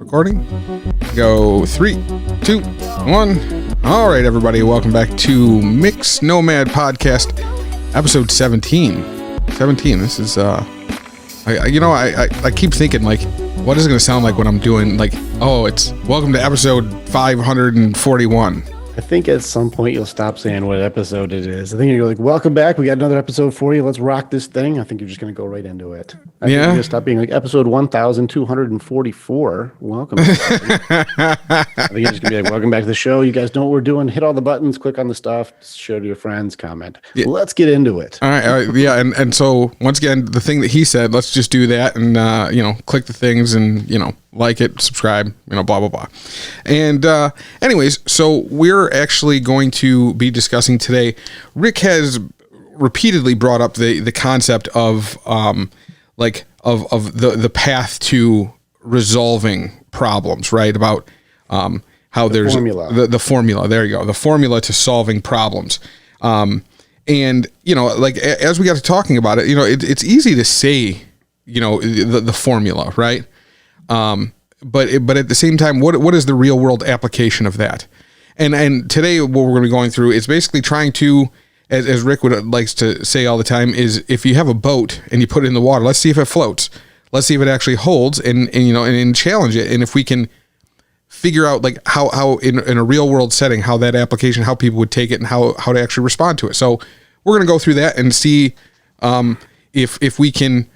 Recording. Go 3, 2, 1. All right, everybody. Welcome back to Mix Nomad Podcast, episode 17. 17. This is, I keep thinking, like, what is it going to sound like when I'm doing, like, oh, it's welcome to episode 541. I think at some point you'll stop saying what episode it is. I think you're like, welcome back. We got another episode for you. Let's rock this thing. I think you're just going to go right into it. I think you're going to stop being like episode 1244. Welcome. I think you're just going to be like, welcome back to the show. You guys know what we're doing. Hit all the buttons, click on the stuff, share to your friends, comment. Yeah. Let's get into it. All right. Yeah. And so once again, the thing that he said, let's just do that and, click the things and, like it, subscribe, blah, blah, blah. And anyways, so we're actually going to be discussing today. Rick has repeatedly brought up the concept of the path to resolving problems, right? About how there's the formula. There you go. The formula to solving problems. And, as we got to talking about it, it's easy to say, the formula, right? But at the same time, what is the real world application of that? And today what we're going to be going through is basically trying to, as Rick likes to say all the time, is if you have a boat and you put it in the water, let's see if it floats. Let's see if it actually holds and challenge it. And if we can figure out like how in a real world setting, how that application, how people would take it and how to actually respond to it. So we're going to go through that and see if we can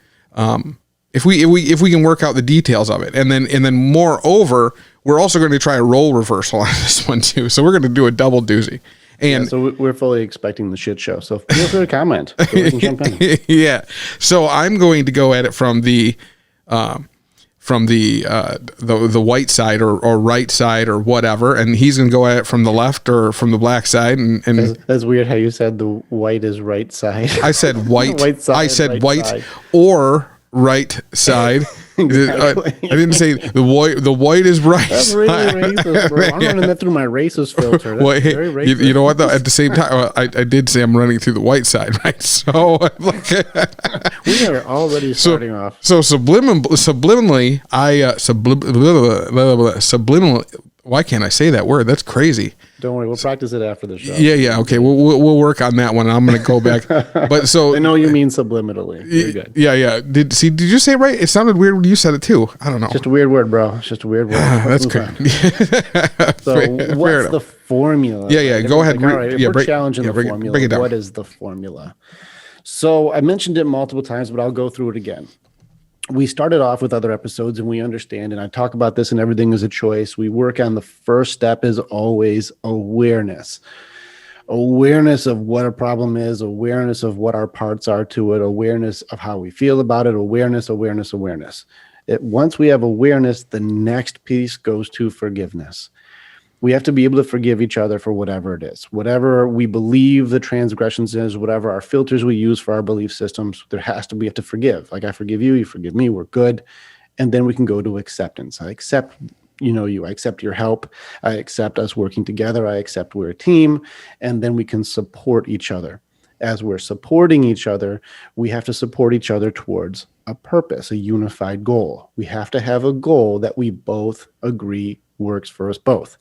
if we can work out the details of it. And then moreover, we're also going to try a role reversal on this one too. So we're going to do a double doozy. And so we're fully expecting the shit show. So feel free to comment. So we can jump in. Yeah. So I'm going to go at it from the white side or right side or whatever, and he's going to go at it from the left or from the black side. And that's weird how you said the white is right side. I said white. White side, I said right white side. Or right side. Exactly. I didn't say the white is right. That's really racist, bro. I'm running that through my racist filter. That's very racist. You know what though? At the same time, I did say I'm running through the white side, right? So we are already starting off. So subliminally, subliminally. Why can't I say that word? That's crazy. Don't worry, we'll practice it after the show. Yeah. Okay, we'll work on that one. I'm going to go back. But so I know you mean subliminally. Very good. Yeah. Did you say it right? It sounded weird when you said it too. I don't know. Just a weird word, bro. It's just a weird word. That's crazy. So what's the formula? Yeah. Go ahead. All right, if we're challenging the formula, break it down. What is the formula? So I mentioned it multiple times, but I'll go through it again. We started off with other episodes and we understand, and I talk about this and everything is a choice. We work on the first step is always awareness. Awareness of what a problem is, awareness of what our parts are to it, awareness of how we feel about it, awareness. Once we have awareness, the next piece goes to forgiveness. We have to be able to forgive each other for whatever it is, whatever we believe the transgressions is, whatever our filters we use for our belief systems, we have to forgive. Like I forgive you, you forgive me, we're good. And then we can go to acceptance. I accept, I accept your help. I accept us working together. I accept we're a team. And then we can support each other. As we're supporting each other, we have to support each other towards a purpose, a unified goal. We have to have a goal that we both agree works for us both.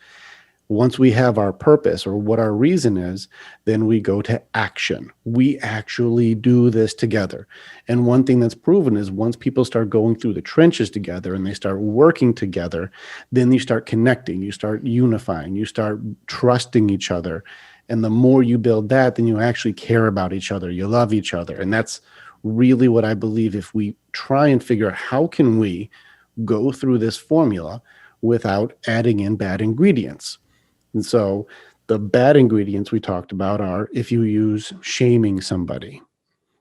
Once we have our purpose or what our reason is, then we go to action. We actually do this together. And one thing that's proven is once people start going through the trenches together and they start working together, then you start connecting, you start unifying, you start trusting each other. And the more you build that, then you actually care about each other. You love each other. And that's really what I believe. If we try and figure out how can we go through this formula without adding in bad ingredients. And so the bad ingredients we talked about are if you use shaming somebody,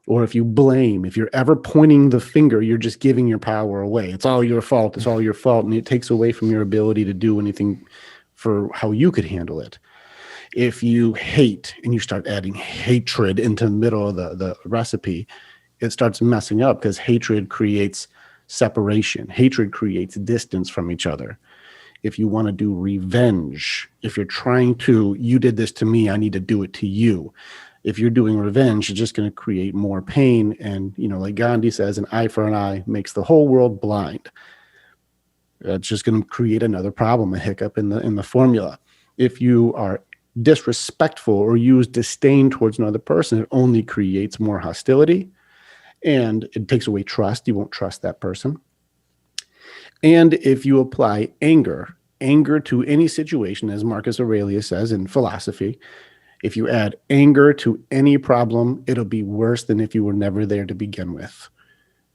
or if you blame, if you're ever pointing the finger, you're just giving your power away. It's all your fault. It's all your fault. And it takes away from your ability to do anything for how you could handle it. If you hate and you start adding hatred into the middle of the recipe, it starts messing up because hatred creates separation. Hatred creates distance from each other. If you want to do revenge, if you're trying to, you did this to me, I need to do it to you. If you're doing revenge, it's just going to create more pain. And, like Gandhi says, an eye for an eye makes the whole world blind. That's just going to create another problem, a hiccup in the formula. If you are disrespectful or use disdain towards another person, it only creates more hostility and it takes away trust. You won't trust that person. And if you apply anger to any situation, as Marcus Aurelius says in philosophy, if you add anger to any problem, it'll be worse than if you were never there to begin with.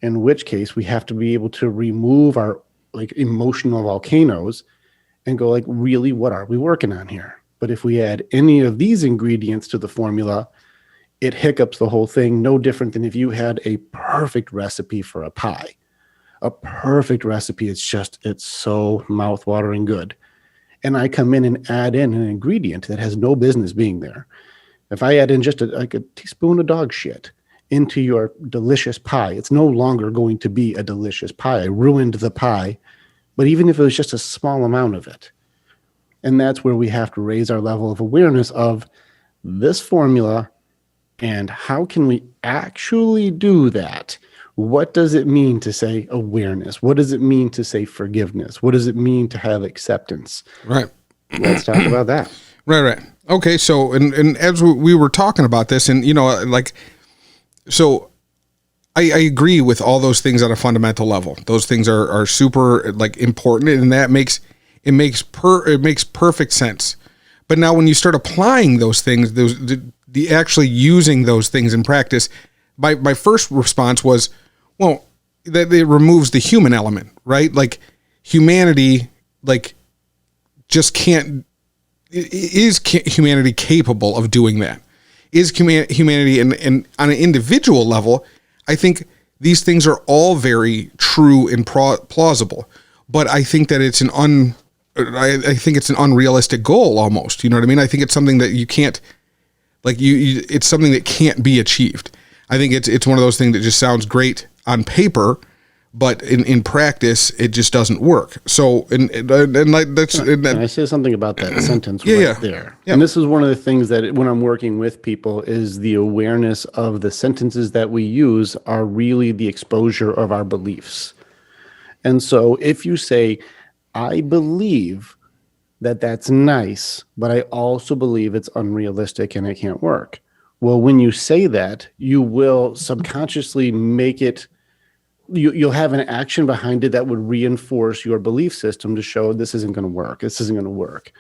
In which case, we have to be able to remove our like emotional volcanoes and go like, really, what are we working on here? But if we add any of these ingredients to the formula, it hiccups the whole thing. No different than if you had a perfect recipe for a pie. A perfect recipe. It's so mouthwatering good. And I come in and add in an ingredient that has no business being there. If I add in just a teaspoon of dog shit into your delicious pie, it's no longer going to be a delicious pie. I ruined the pie, but even if it was just a small amount of it. And that's where we have to raise our level of awareness of this formula and how can we actually do that? What does it mean to say awareness? What does it mean to say forgiveness? What does it mean to have acceptance? Right. Let's talk about that. Right. Okay. So, and as we were talking about this, and so I agree with all those things at a fundamental level. Those things are super like important, and that makes perfect sense. But now when you start applying those things, the actually using those things in practice, my first response was, well, that it removes the human element, right? Like humanity, like just can't. Is humanity capable of doing that? Is humanity, and on an individual level, I think these things are all very true and plausible. But I think that it's I think it's an unrealistic goal almost. You know what I mean? I think it's something that you can't, like it's something that can't be achieved. I think it's one of those things that just sounds great on paper, but in practice, it just doesn't work. So, and like that's. Can I say something about that sentence there? Yeah. And this is one of the things that when I'm working with people is the awareness of the sentences that we use are really the exposure of our beliefs. And so if you say, I believe that that's nice, but I also believe it's unrealistic and it can't work. Well, when you say that, you will subconsciously make it, you'll have an action behind it that would reinforce your belief system to show this isn't going to work. This isn't going to work.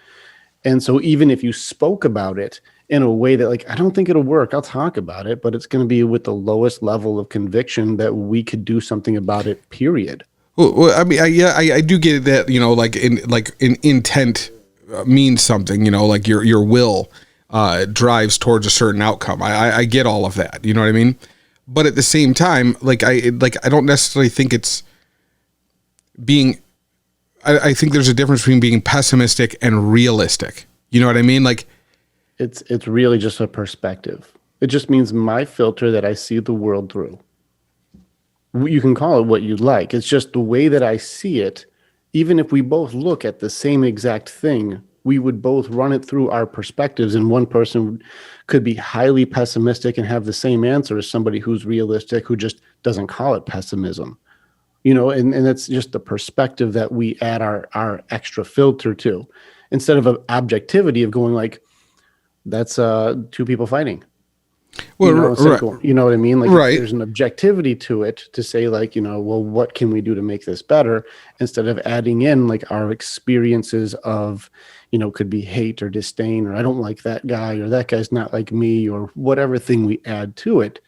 And so even if you spoke about it in a way that like, I don't think it'll work, I'll talk about it, but it's going to be with the lowest level of conviction that we could do something about it, period. Well, I mean, I do get that, like in intent means something, like your will drives towards a certain outcome. I get all of that, you know what I mean? But at the same time, I don't necessarily think it's being. I think there's a difference between being pessimistic and realistic. You know what I mean? It's really just a perspective. It just means my filter that I see the world through. You can call it what you'd like. It's just the way that I see it. Even if we both look at the same exact thing, we would both run it through our perspectives. And one person could be highly pessimistic and have the same answer as somebody who's realistic, who just doesn't call it pessimism. And it's just the perspective that we add our extra filter to, instead of an objectivity of going like, that's two people fighting. Well, right. You know what I mean? Like, right. There's an objectivity to it to say like, well, what can we do to make this better? Instead of adding in like our experiences of, could be hate or disdain, or I don't like that guy, or that guy's not like me, or whatever thing we add to it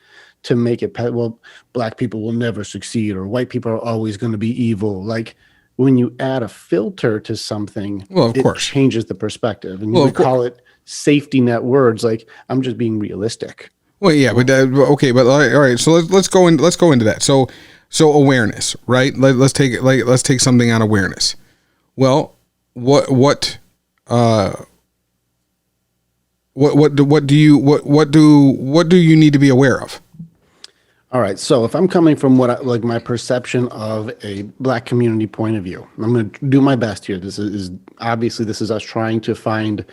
to make it, well, black people will never succeed, or white people are always going to be evil. Like when you add a filter to something, well, of course, changes the perspective. And we call it safety net words. Like, I'm just being realistic. Well, yeah, but okay, but all right. So let's go into that. So awareness, right? Let's take something on awareness. Well, what do you need to be aware of? All right. So if I'm coming from my perception of a black community point of view, I'm going to do my best here. This is us trying to find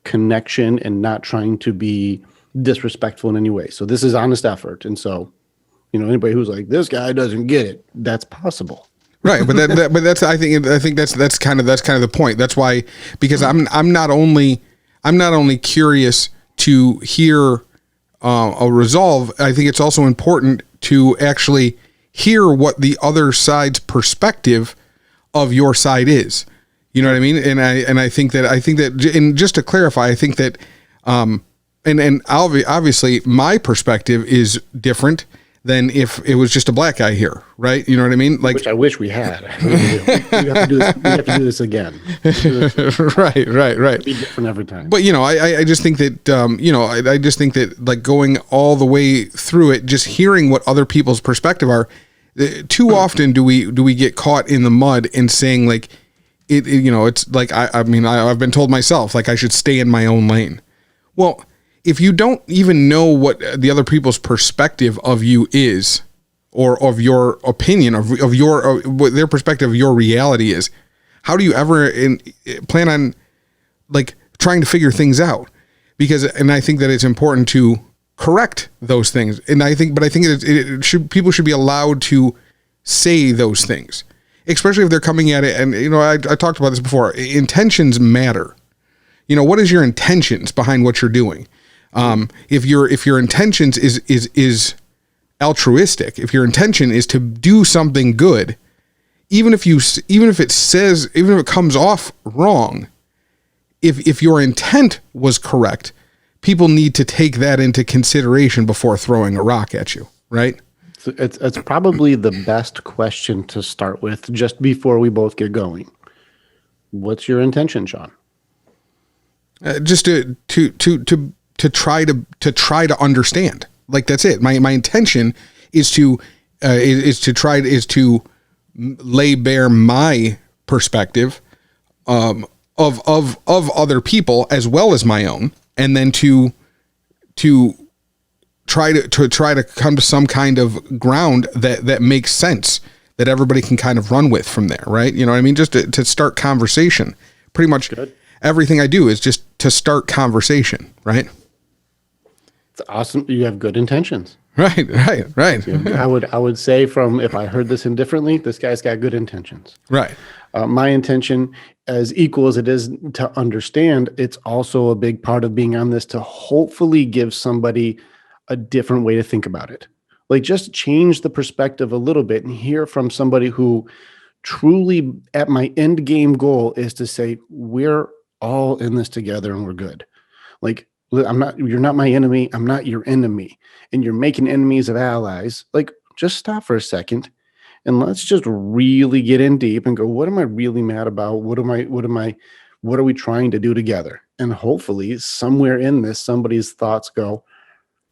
connection and not trying to be disrespectful in any way. So this is honest effort. And so, anybody who's like, this guy doesn't get it, that's possible. Right. But I think that's kind of the point. That's why, because I'm not only curious to hear a resolve. I think it's also important to actually hear what the other side's perspective of your side is. You know what I mean? And I think that, and just to clarify, I think that, and obviously my perspective is different than if it was just a black guy here, right? You know what I mean? Like, which I wish we had. We have to do this again. Right. Be different every time. But I just think that I just think that, like, going all the way through it, just hearing what other people's perspective are. Too often do we get caught in the mud and saying, like, it's like, I've been told myself, like, I should stay in my own lane. Well, if you don't even know what the other people's perspective of you is, or of your opinion of what their perspective of your reality is, how do you ever plan on, like, trying to figure things out? And I think that it's important to correct those things. And I think people should be allowed to say those things, especially if they're coming at it. And, I talked about this before. Intentions matter. What is your intentions behind what you're doing? If your intentions is altruistic, if your intention is to do something good, even if it comes off wrong, if your intent was correct, people need to take that into consideration before throwing a rock at you, right? So it's probably the best question to start with, just before we both get going. What's your intention, Sean? Just to try to understand. Like, that's it. My intention is to lay bare my perspective of other people as well as my own, and then to try to come to some kind of ground that makes sense, that everybody can kind of run with from there, right? You know what I mean? Just to start conversation. Pretty much everything I do is just to start conversation, right? It's awesome. You have good intentions. Right. I would say, from, if I heard this indifferently, this guy's got good intentions. Right. My intention, as equal as it is to understand, it's also a big part of being on this to hopefully give somebody a different way to think about it. Like, just change the perspective a little bit and hear from somebody who truly, at my end game goal, is to say, we're all in this together and we're good. Like, you're not my enemy. I'm not your enemy. And you're making enemies of allies. Like, just stop for a second and let's just really get in deep and go, what am I really mad about? What are we trying to do together? And hopefully somewhere in this, somebody's thoughts go,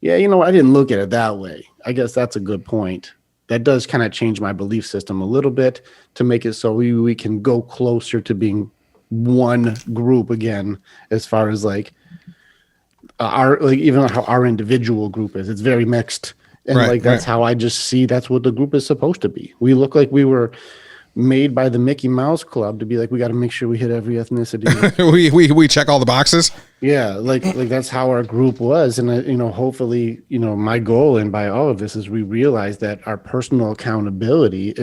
yeah, I didn't look at it that way. I guess that's a good point. That does kind of change my belief system a little bit to make it so we can go closer to being one group again, as far as like even how our individual group is. It's very mixed. And that's how I just see that's what the group is supposed to be. We look like we were made by the Mickey Mouse Club to be like, we got to make sure we hit every ethnicity. we check all the boxes. Yeah, like that's how our group was. And hopefully, my goal and by all of this is we realize that our personal accountability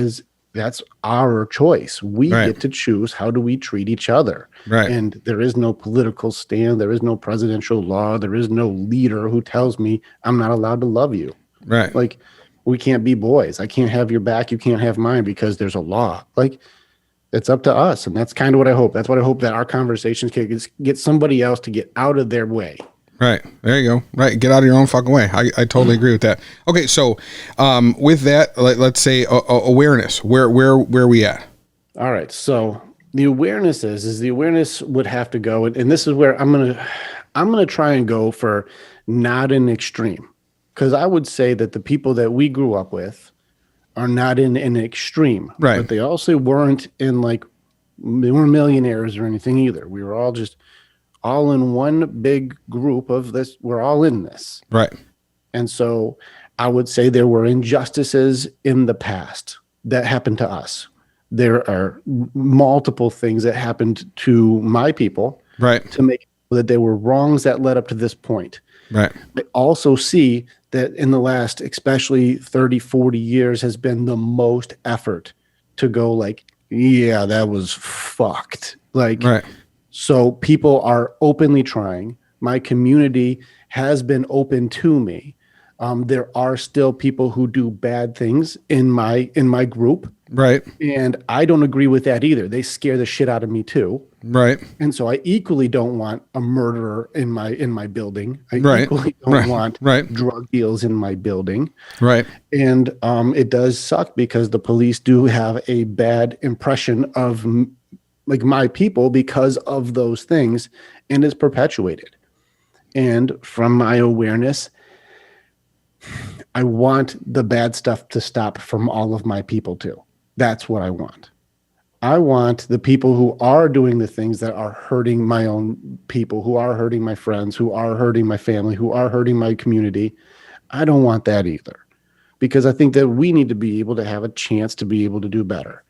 that's our choice. We get to choose, how do we treat each other? Right. And there is no political stand. There is no presidential law. There is no leader who tells me I'm not allowed to love you. Right. Like, we can't be boys. I can't have your back. You can't have mine because there's a law. Like, it's up to us. And that's kind of what I hope. That's what I hope, that our conversations can get somebody else to get out of their way. Right. There you go. Right. Get out of your own fucking way. I totally agree with that. Okay. So, with that, let's say awareness, where are we at? All right. So the awareness is the awareness would have to go. And this is where I'm going to try and go for not an extreme. Because I would say that the people that we grew up with are not in an extreme. Right. But they also weren't in they weren't millionaires or anything either. We were all just all in one big group of this. We're all in this. Right. And so I would say there were injustices in the past that happened to us. There are multiple things that happened to my people. Right. To make that there were wrongs that led up to this point. Right. I also see that in the last, especially 30, 40 years, has been the most effort to go like, yeah, that was fucked. Like, Right. so people are openly trying. My community has been open to me. There are still people who do bad things in my group, Right. and I don't agree with that either. They scare the shit out of me too. Right. And so I equally don't want a murderer in my building. I Right. equally don't Right. want Right. drug deals in my building. Right. And it does suck because the police do have a bad impression of like my people because of those things, and it's perpetuated. And from my awareness, I want the bad stuff to stop from all of my people too. That's what I want. I want the people who are doing the things that are hurting my own people, who are hurting my friends, who are hurting my family, who are hurting my community. I don't want that either, because I think that we need to be able to have a chance to be able to do better.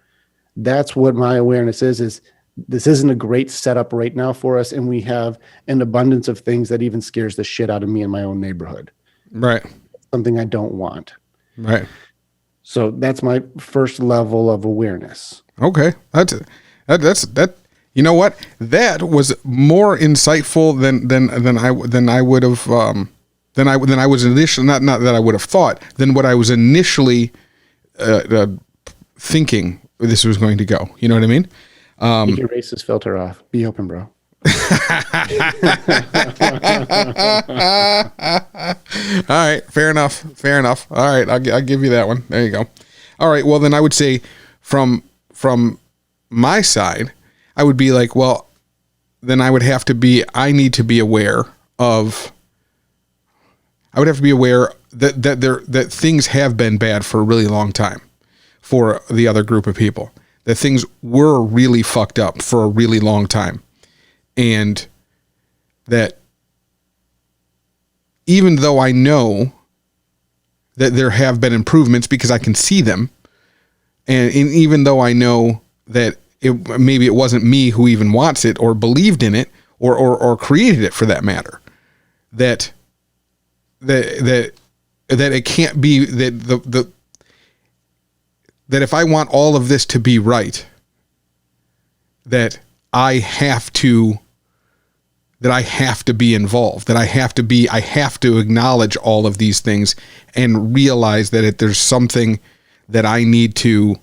That's what my awareness is this isn't a great setup right now for us, and we have an abundance of things that even scares the shit out of me in my own neighborhood. Right. Something I don't want. Right. So that's my first level of awareness. Okay. That. You know what? That was more insightful than I would have than I was initially, not that I would have thought, than what I was initially thinking this was going to go. You know what I mean? Take your racist filter off. Be open, bro. All right, fair enough. All right, I'll give you that one. There you go. All right, well then I would say from my side, I would be like, well, then I need to be aware of. I would have to be aware that things have been bad for a really long time for the other group of people. That things were really fucked up for a really long time. And that even though I know that there have been improvements because I can see them, and even though I know that maybe it wasn't me who even wants it or believed in it or created it for that matter, that it can't be that that if I want all of this to be right, that I have to be involved, that I have to acknowledge all of these things and realize that there's something that I need to,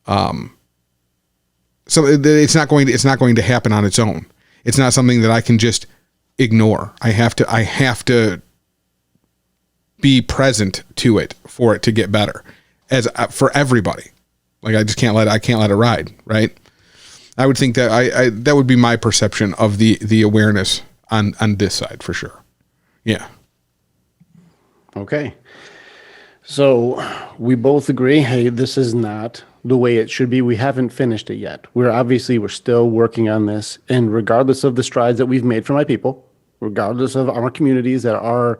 so it's not going to happen on its own. It's not something that I can just ignore. I have to be present to it for it to get better, as for everybody. Like I can't let it ride. Right. I would think that that would be my perception of the awareness on this side for sure. Yeah. Okay. So we both agree, hey, this is not the way it should be. We haven't finished it yet. We're still working on this. And regardless of the strides that we've made for my people, regardless of our communities that are,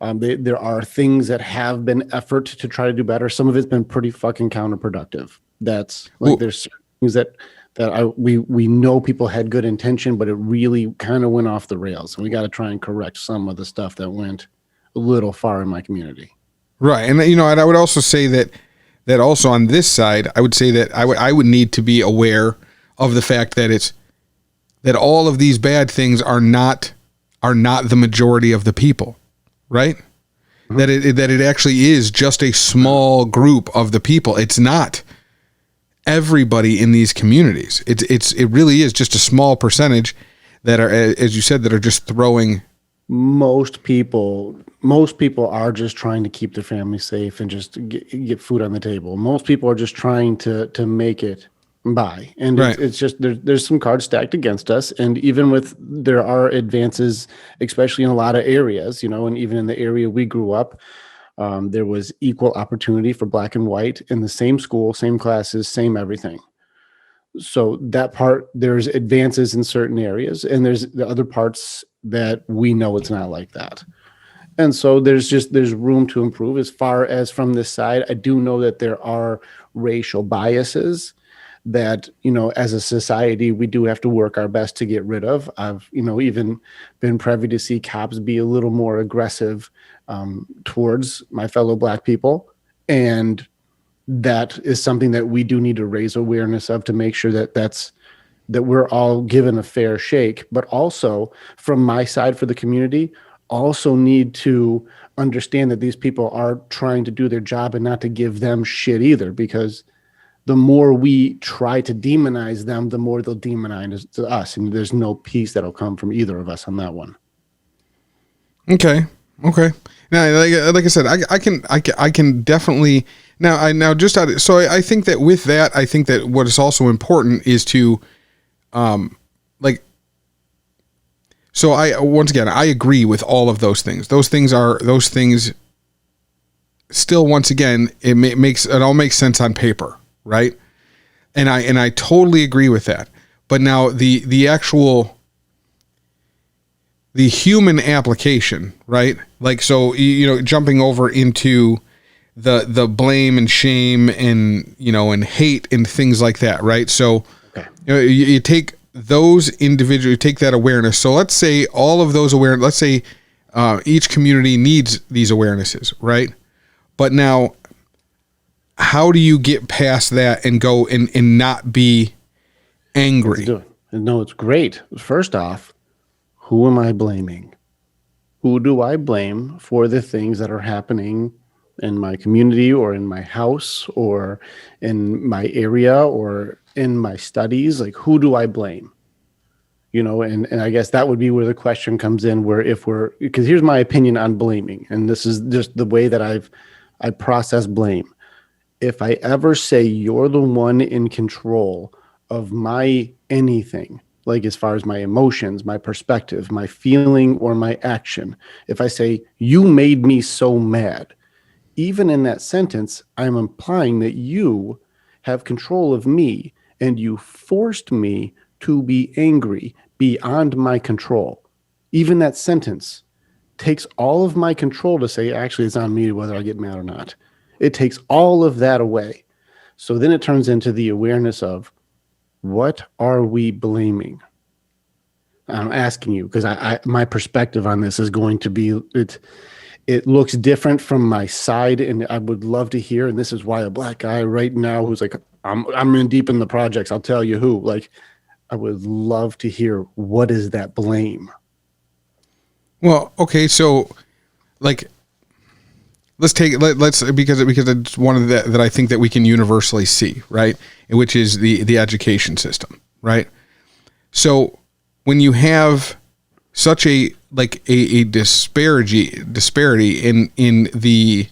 there are things that have been effort to try to do better. Some of it's been pretty fucking counterproductive. That's like, there's certain things that we know people had good intention, but it really kind of went off the rails. And we got to try and correct some of the stuff that went a little far in my community. Right. And, and I would also say that also on this side, I would say that I would need to be aware of the fact that that all of these bad things are not the majority of the people, right? Mm-hmm. That it actually is just a small group of the people. It's not everybody in these communities. It really is just a small percentage that are, as you said, that are just throwing. Most people are just trying to keep their family safe and just get food on the table. Most people are just trying to make it by, and right. it's just there's some cards stacked against us. And even with there are advances, especially in a lot of areas, and even in the area we grew up, there was equal opportunity for black and white in the same school, same classes, same everything. So that part, there's advances in certain areas, and there's the other parts that we know it's not like that. And so there's room to improve. As far as from this side, I do know that there are racial biases that, as a society, we do have to work our best to get rid of. I've, even been privy to see cops be a little more aggressive towards my fellow black people. And that is something that we do need to raise awareness of to make sure that we're all given a fair shake. But also from my side for the community, also need to understand that these people are trying to do their job and not to give them shit either, because the more we try to demonize them, the more they'll demonize us. And there's no peace that'll come from either of us on that one. Okay. Now, like I said, I can definitely so I think that with that, I think that what is also important is to, so once again, I agree with all of those things. Those things still, once again, it all makes sense on paper, right? And I totally agree with that. But now the actual, the human application, right? Like, so, jumping over into the blame and shame and, and hate and things like that, right? So, okay. You take those individuals, you take that awareness. So let's say all of those awareness, let's say each community needs these awarenesses, right? But now, how do you get past that and go and not be angry? No, it's great. First off, who am I blaming? Who do I blame for the things that are happening in my community or in my house or in my area or in my studies? Like, who do I blame? And I guess that would be where the question comes in, because here's my opinion on blaming. And this is just the way that I process blame. If I ever say you're the one in control of my anything, like as far as my emotions, my perspective, my feeling, or my action, if I say you made me so mad, even in that sentence, I'm implying that you have control of me and you forced me to be angry beyond my control. Even that sentence takes all of my control to say, actually, it's on me whether I get mad or not. It takes all of that away. So then it turns into the awareness of, what are we blaming? I'm asking you because my perspective on this is going to be, it looks different from my side, and I would love to hear. And this is why a black guy right now who's like, I'm in deep in the projects, I'll tell you who. Like, I would love to hear, what is that blame? Well, okay, so like, let's because it's one of that I think that we can universally see, right? Which is the education system, right? So when you have such a disparity in the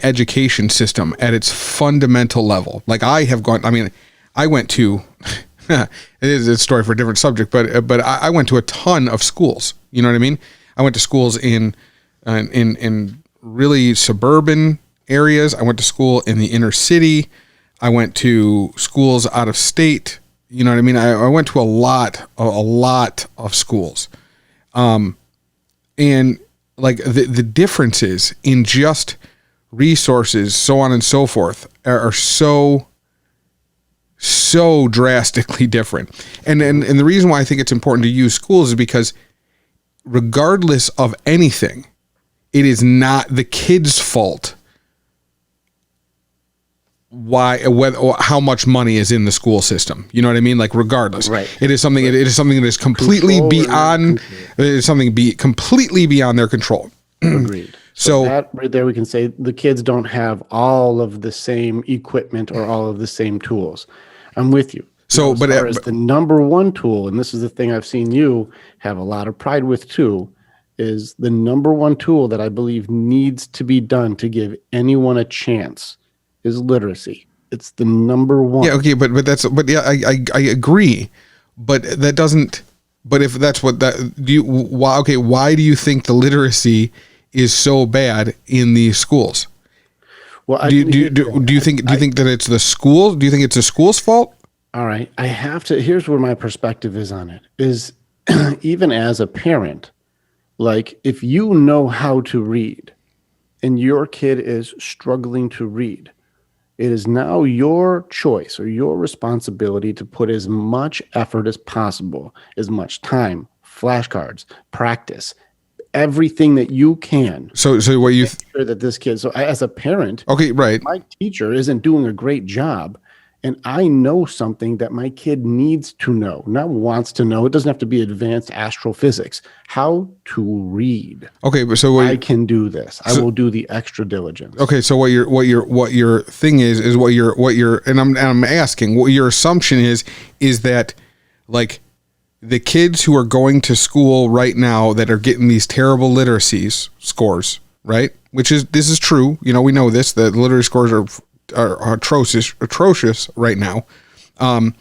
education system at its fundamental level, like I went to it is a story for a different subject, but I went to a ton of schools. You know what I mean? I went to schools in really suburban areas. I went to school in the inner city. I went to schools out of state. You know what I mean? I went to a lot of schools. And like the differences in just resources, so on and so forth, are so drastically different. And the reason why I think it's important to use schools is because regardless of anything, it is not the kid's fault how much money is in the school system. You know what I mean? Like, regardless, right. It is something that is completely beyond. It is something completely beyond their control. Agreed. So that right there, we can say the kids don't have all of the same equipment or all of the same tools. I'm with you. So, as far as the number one tool, and this is the thing I've seen you have a lot of pride with too, is the number one tool that I believe needs to be done to give anyone a chance is literacy. It's the number one. Yeah, okay, but yeah, I agree, but that doesn't. But if that's what that why do you think the literacy is so bad in the schools? Well, do you think that it's the school? Do you think it's the school's fault? All right, I have to. Here's where my perspective is on it. Is even as a parent, like, if you know how to read, and your kid is struggling to read, it is now your choice or your responsibility to put as much effort as possible, as much time, flashcards, practice, everything that you can. So what you sure that this kid. So as a parent, okay, right? My teacher isn't doing a great job, and I know something that my kid needs to know, not wants to know. It doesn't have to be advanced astrophysics. How to read. Okay, but so I can do this. I will do the extra diligence. Okay, so what your thing is what your and I'm asking what your assumption is that like the kids who are going to school right now that are getting these terrible literacy scores, right? This is true. You know, we know this. The literacy scores are atrocious right now. Are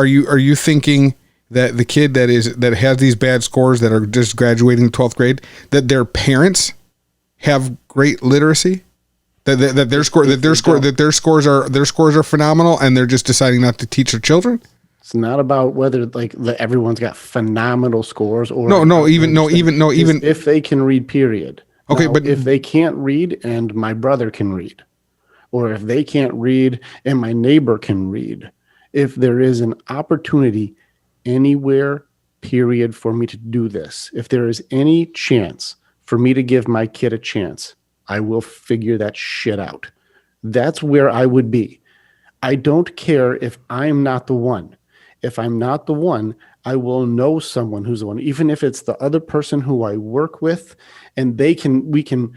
you thinking that the kid that has these bad scores that are just graduating 12th grade, that their parents have great literacy, that their scores are phenomenal, and they're just deciding not to teach their children? It's not about whether everyone's got phenomenal scores or even if they can read, period. Okay, now, but if they can't read and my brother can read, or if they can't read and my neighbor can read, if there is an opportunity anywhere, period, for me to do this, if there is any chance for me to give my kid a chance, I will figure that shit out. That's where I would be. I don't care if I'm not the one. If I'm not the one, I will know someone who's the one, even if it's the other person who I work with, and we can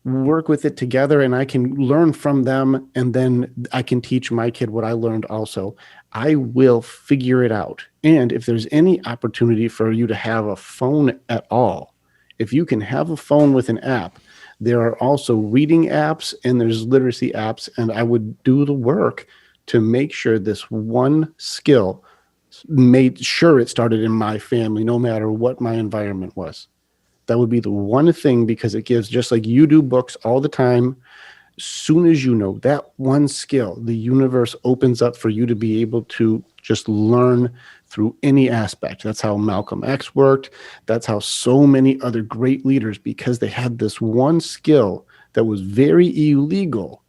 work with it together, and I can learn from them, and then I can teach my kid what I learned also. I will figure it out. And if there's any opportunity for you to have a phone at all, if you can have a phone with an app, there are also reading apps and there's literacy apps, and I would do the work to make sure this one skill made sure it started in my family, no matter what my environment was. That would be the one thing, because it gives, just like you do books all the time, as soon as you know that one skill, the universe opens up for you to be able to just learn through any aspect. That's how Malcolm X worked. That's how so many other great leaders, because they had this one skill that was very illegal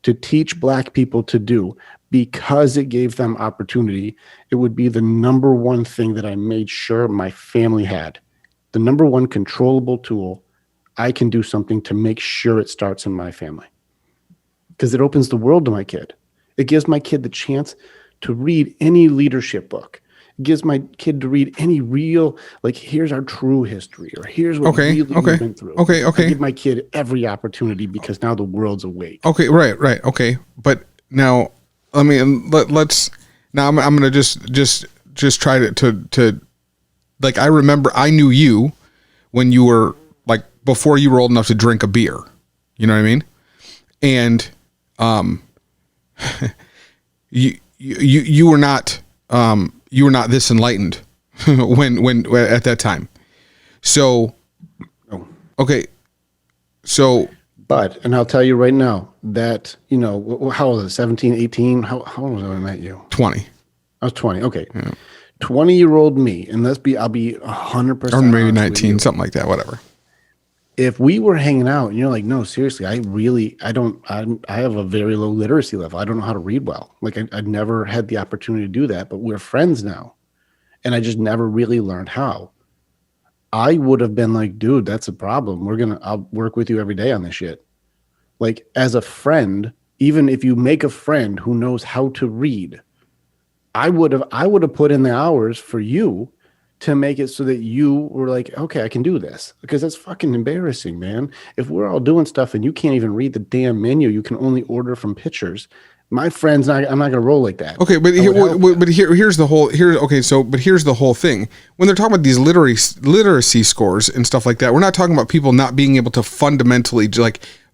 to teach Black people to do, because it gave them opportunity. It would be the number one thing that I made sure my family had. The number one controllable tool. I can do something to make sure it starts in my family, because it opens the world to my kid. It gives my kid the chance to read any leadership book. It gives my kid to read any real, here's our true history, or here's what we went through. Okay. I give my kid every opportunity, because now the world's awake. Okay, right. Okay, but now let's now I'm gonna just try to I remember I knew you when you were before you were old enough to drink a beer. You know what I mean? And you were not this enlightened when at that time. So okay, so. But, and I'll tell you right now that, how old was it, 17, 18? How old was I when I met you? 20. I was 20. Okay. Yeah. 20-year-old me, and I'll be 100%. Or maybe 19, something like that, whatever. If we were hanging out and you're like, no, seriously, I have a very low literacy level. I don't know how to read well. I'd never had the opportunity to do that, but we're friends now. And I just never really learned how. I would have been like, dude, that's a problem. I'll work with you every day on this shit. As a friend, even if you make a friend who knows how to read, I would have put in the hours for you to make it so that you were like, okay, I can do this, because that's fucking embarrassing, man. If we're all doing stuff and you can't even read the damn menu, you can only order from pictures. My friends, I'm not going to roll like that. Okay, but here's the whole thing. When they're talking about these literacy scores and stuff like that, we're not talking about people not being able to fundamentally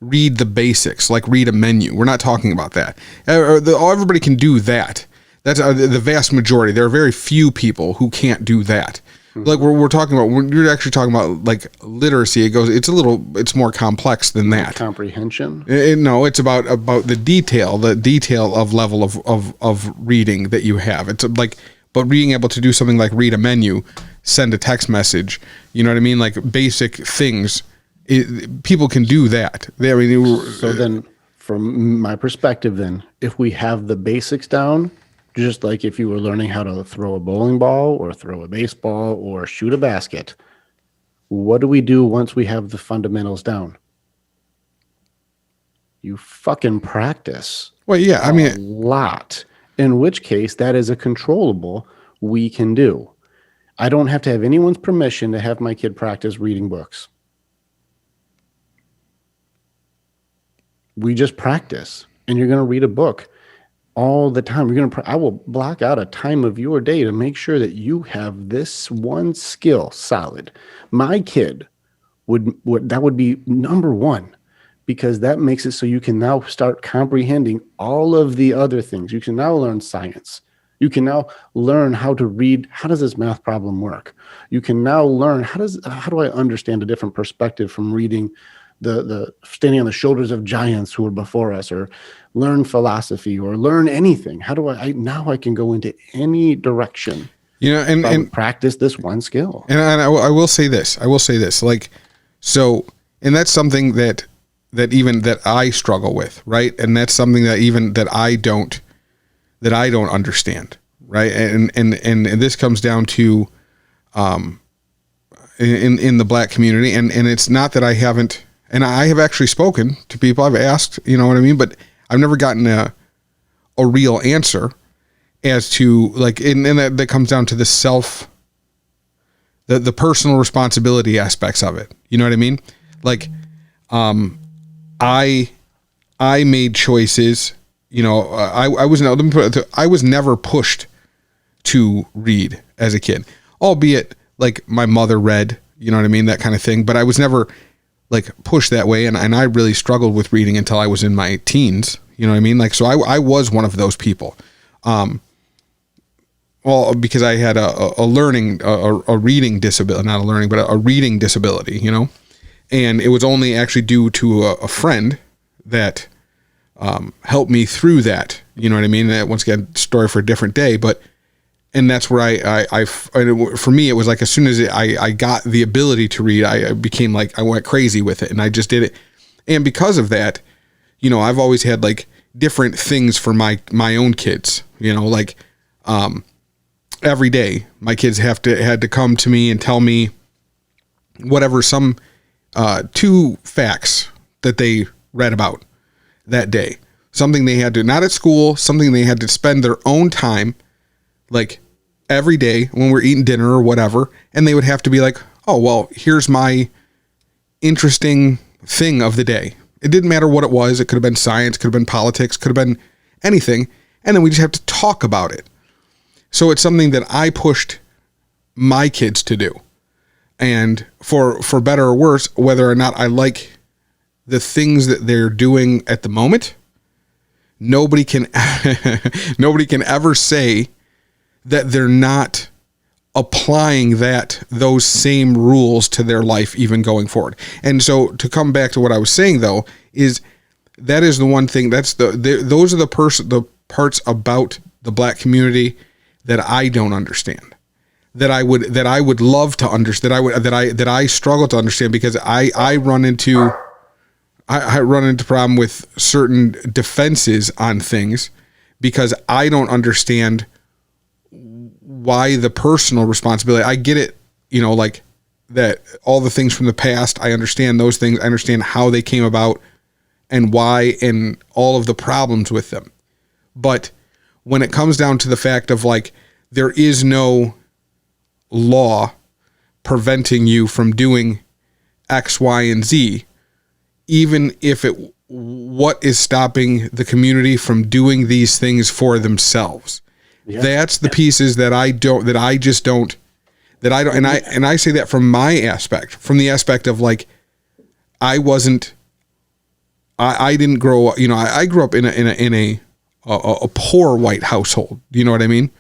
read the basics, read a menu. We're not talking about that. Everybody can do that. That's the vast majority. There are very few people who can't do that. Mm-hmm. We're talking about, when you're actually talking about literacy, it's more complex than that. Comprehension? No, it's about the detail of level of reading that you have. It's but being able to do something like read a menu, send a text message, you know what I mean? Basic things, people can do that. So then, from my perspective then, if we have the basics down, just like if you were learning how to throw a bowling ball or throw a baseball or shoot a basket, What do we do once we have the fundamentals down? You fucking practice. Well, yeah, I mean, a lot, in which case that is a controllable we can do. I don't have to have anyone's permission to have my kid practice reading books. We just practice, and you're going to read a book all the time. I will block out a time of your day to make sure that you have this one skill solid. My kid that would be number one, because that makes it so you can now start comprehending all of the other things. You can now learn science. You can now learn how to read. How does this math problem work? You can now learn how do I understand a different perspective from reading the standing on the shoulders of giants who were before us, or learn philosophy, or learn anything. How do I can go into any direction, and practice this one skill. And I will say this, like, so, and that's something that I struggle with, right? And that's something that I don't understand, right? And this comes down to, in the Black community, and it's not that I haven't, and I have actually spoken to people, I've asked, you know what I mean? But I've never gotten a real answer as to, like, and that comes down to the personal responsibility aspects of it. You know what I mean? Like, I made choices, I was never pushed to read as a kid, albeit like my mother read, you know what I mean? That kind of thing. But I was never like pushed that way. And I really struggled with reading until I was in my teens, you know what I mean? Like, so I was one of those people. Well, because I had a reading disability, not a learning, but a reading disability, and it was only actually due to a friend that helped me through that. You know what I mean? That, once again, story for a different day, and that's where for me, it was like, as soon as I got the ability to read, I became like, I went crazy with it, and I just did it. And because of that, I've always had like different things for my own kids, like, every day my kids had to come to me and tell me whatever, some, 2 facts that they read about that day, something they had to, not at school, something they had to spend their own time, like, every day when we're eating dinner or whatever. And they would have to be like, oh, well, here's my interesting thing of the day. It didn't matter what it was. It could have been science, could have been politics, could have been anything. And then we just have to talk about it. So it's something that I pushed my kids to do. And for better or worse, whether or not I like the things that they're doing at the moment, nobody can ever say that they're not applying those same rules to their life, even going forward. And so, to come back to what I was saying, though, is that is the one thing, those are the parts about the Black community that I don't understand, that I would love to understand, that I struggle to understand, because I run into problem with certain defenses on things, because I don't understand why the personal responsibility. I get it, like that, all the things from the past, I understand those things. I understand how they came about and why, and all of the problems with them. But when it comes down to the fact of, like, there is no law preventing you from doing X, Y, and Z, even if what is stopping the community from doing these things for themselves? Yeah. That's the pieces that I say that from my aspect, from the aspect of, like, I didn't grow up, I grew up in a poor white household. You know what I mean?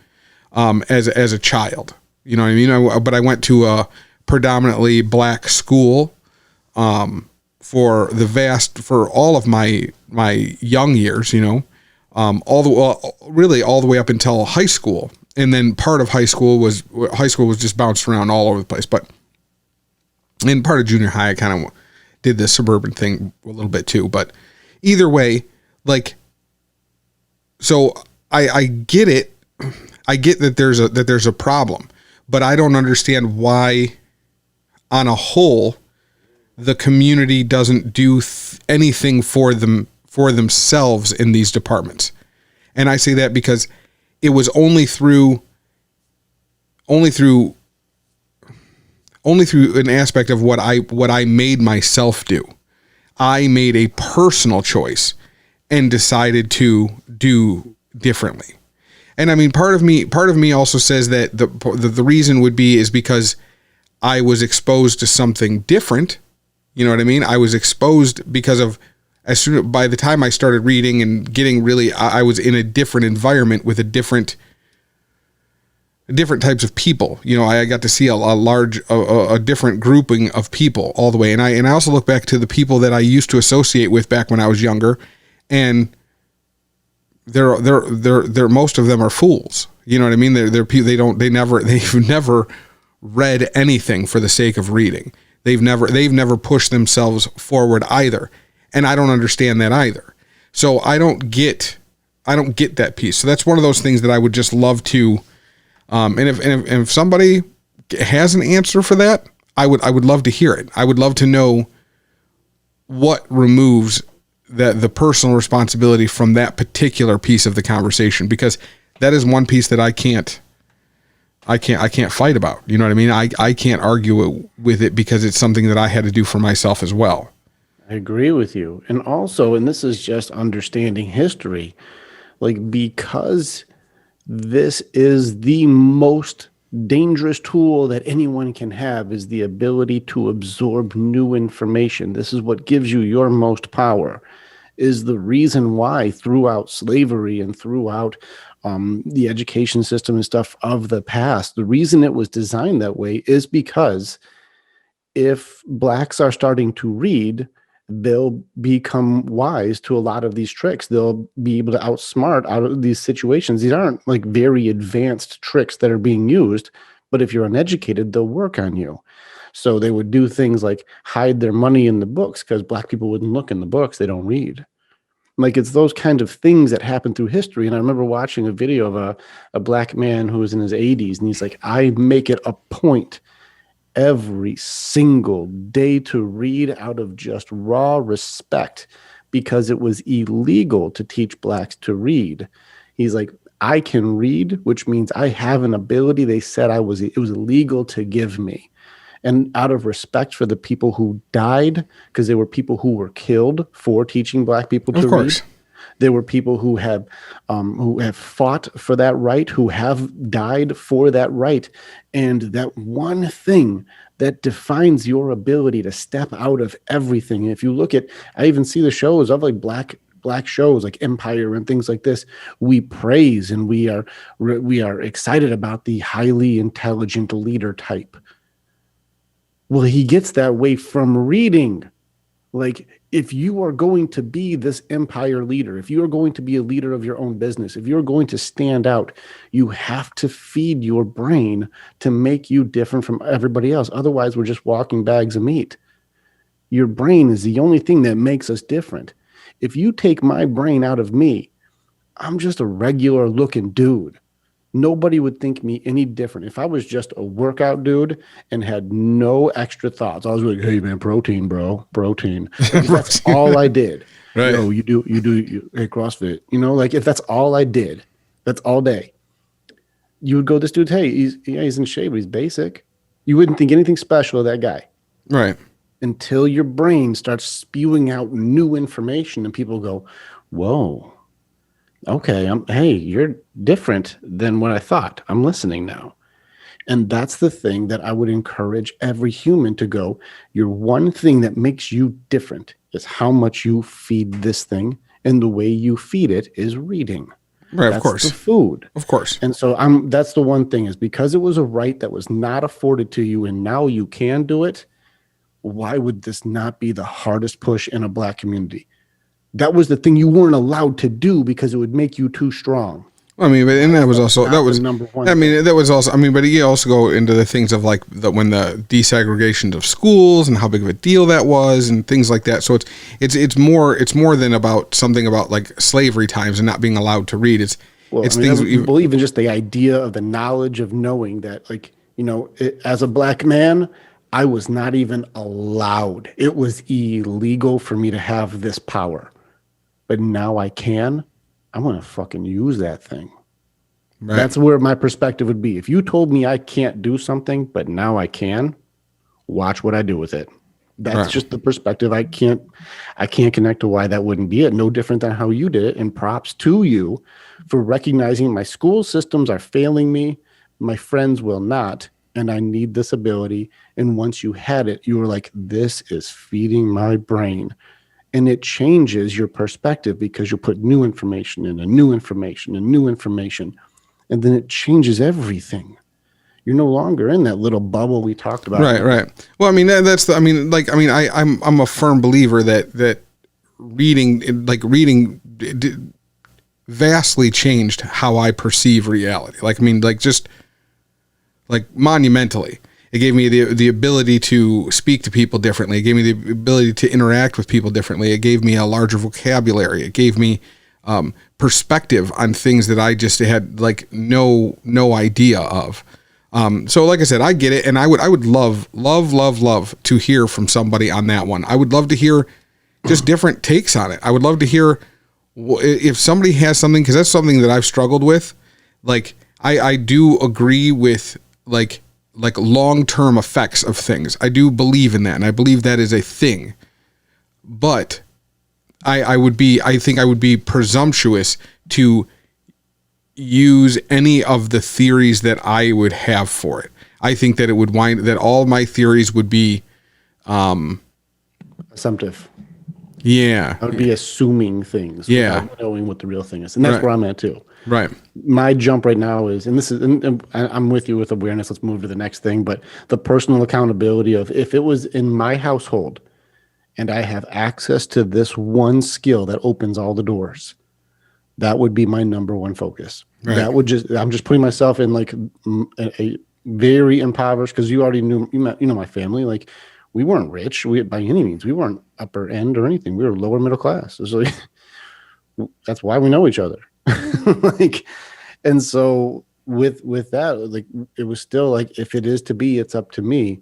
As a child, you know what I mean? But I went to a predominantly Black school, for all of my young years, all the way up until high school. And then part of high school was just bounced around all over the place. But in part of junior high, I kind of did the suburban thing a little bit too. But either way, like, so I get it. I get that there's a problem, but I don't understand why on a whole, the community doesn't do anything for themselves in these departments. And I say that because it was only through an aspect of what I made myself do. I made a personal choice and decided to do differently. And I mean, part of me also says that the reason would be is because I was exposed to something different. You know what I mean? I was exposed because of by the time I started reading and getting really, I was in a different environment with different types of people. You know, I got to see a different grouping of people all the way. And I also look back to the people that I used to associate with back when I was younger, and they're most of them are fools. You know what I mean? They've never read anything for the sake of reading. They've never pushed themselves forward either. And I don't understand that either. So I don't get that piece. So that's one of those things that I would just love to, and if somebody has an answer for that, I would love to hear it. I would love to know what removes the personal responsibility from that particular piece of the conversation, because that is one piece that I can't fight about. You know what I mean? I can't argue with it because it's something that I had to do for myself as well. I agree with you. And also, and this is just understanding history, like, because this is the most dangerous tool that anyone can have, is the ability to absorb new information. This is what gives you your most power, is the reason why throughout slavery and throughout the education system and stuff of the past, the reason it was designed that way is because if blacks are starting to read, they'll become wise to a lot of these tricks. They'll be able to outsmart out of these situations. These aren't like very advanced tricks that are being used, but if you're uneducated, they'll work on you. So they would do things like hide their money in the books because black people wouldn't look in the books. They don't read. Like, it's those kind of things that happen through history. And I remember watching a video of a black man who was in his 80s, and he's like, I make it a point every single day to read out of just raw respect, because it was illegal to teach blacks to read. He's like, I can read, which means I have an ability they said it was illegal to give me. And out of respect for the people who died, because there were people who were killed for teaching black people to read. There were people who have fought for that right, who have died for that right. And that one thing that defines your ability to step out of everything. And if you look at, I even see the shows of like black shows like Empire and things like this, we praise and we are excited about the highly intelligent leader type. Well, he gets that way from reading. Like, if you are going to be this empire leader, if you are going to be a leader of your own business, if you're going to stand out, you have to feed your brain to make you different from everybody else. Otherwise, we're just walking bags of meat. Your brain is the only thing that makes us different. If you take my brain out of me, I'm just a regular looking dude. Nobody would think me any different. If I was just a workout dude and had no extra thoughts, I was like, hey man, protein, bro, protein. That's all I did. Right. You do hey, CrossFit. You know, like, if that's all I did, that's all day. You would go, this dude, hey, he's in shape, but he's basic. You wouldn't think anything special of that guy. Right. Until your brain starts spewing out new information and people go, whoa. Okay, hey, you're different than what I thought. I'm listening now. And that's the thing that I would encourage every human to go, your one thing that makes you different is how much you feed this thing. And the way you feed it is reading. Right, that's of course. The food. Of course. And so that's the one thing, is because it was a right that was not afforded to you and now you can do it, why would this not be the hardest push in a black community? That was the thing you weren't allowed to do because it would make you too strong. I mean, but and that was also number one. I mean, that was also. I mean, but you also go into the things of like when the desegregation of schools and how big of a deal that was and things like that. So it's more than about something about like slavery times and not being allowed to read. It's things. Believe in just the idea of the knowledge of knowing that, like, you know, as a black man, I was not even allowed. It was illegal for me to have this power. But now I can. I'm going to fucking use that thing. Right. That's where my perspective would be. If you told me I can't do something, but now I can, watch what I do with it. That's just the perspective. I can't connect to why that wouldn't be it. No different than how you did it. And props to you for recognizing my school systems are failing me. My friends will not. And I need this ability. And once you had it, you were like, this is feeding my brain. And it changes your perspective because you put new information in, and new information and new information. And then it changes everything. You're no longer in that little bubble we talked about. Right. Well, I mean, I'm a firm believer that reading vastly changed how I perceive reality. Just monumentally. It gave me the ability to speak to people differently. It gave me the ability to interact with people differently. It gave me a larger vocabulary. It gave me perspective on things that I just had no idea of. So like I said, I get it. And I would love to hear from somebody on that one. I would love to hear just different takes on it. I would love to hear if somebody has something, because that's something that I've struggled with. I do agree with long-term effects of things. I do believe in that. And I believe that is a thing, but I think I would be presumptuous to use any of the theories that I would have for it. I think that that all my theories would be assumptive. Yeah. I would be assuming things without knowing what the real thing is. And that's where I'm at too. Right. My jump right now is, and I'm with you with awareness. Let's move to the next thing, but the personal accountability of, if it was in my household and I have access to this one skill that opens all the doors, that would be my number one focus. Right. I'm just putting myself in a very impoverished, because you already knew, my family, we weren't rich. By any means, we weren't upper end or anything. We were lower middle class. So that's why we know each other. And so with that, it was still if it is to be, it's up to me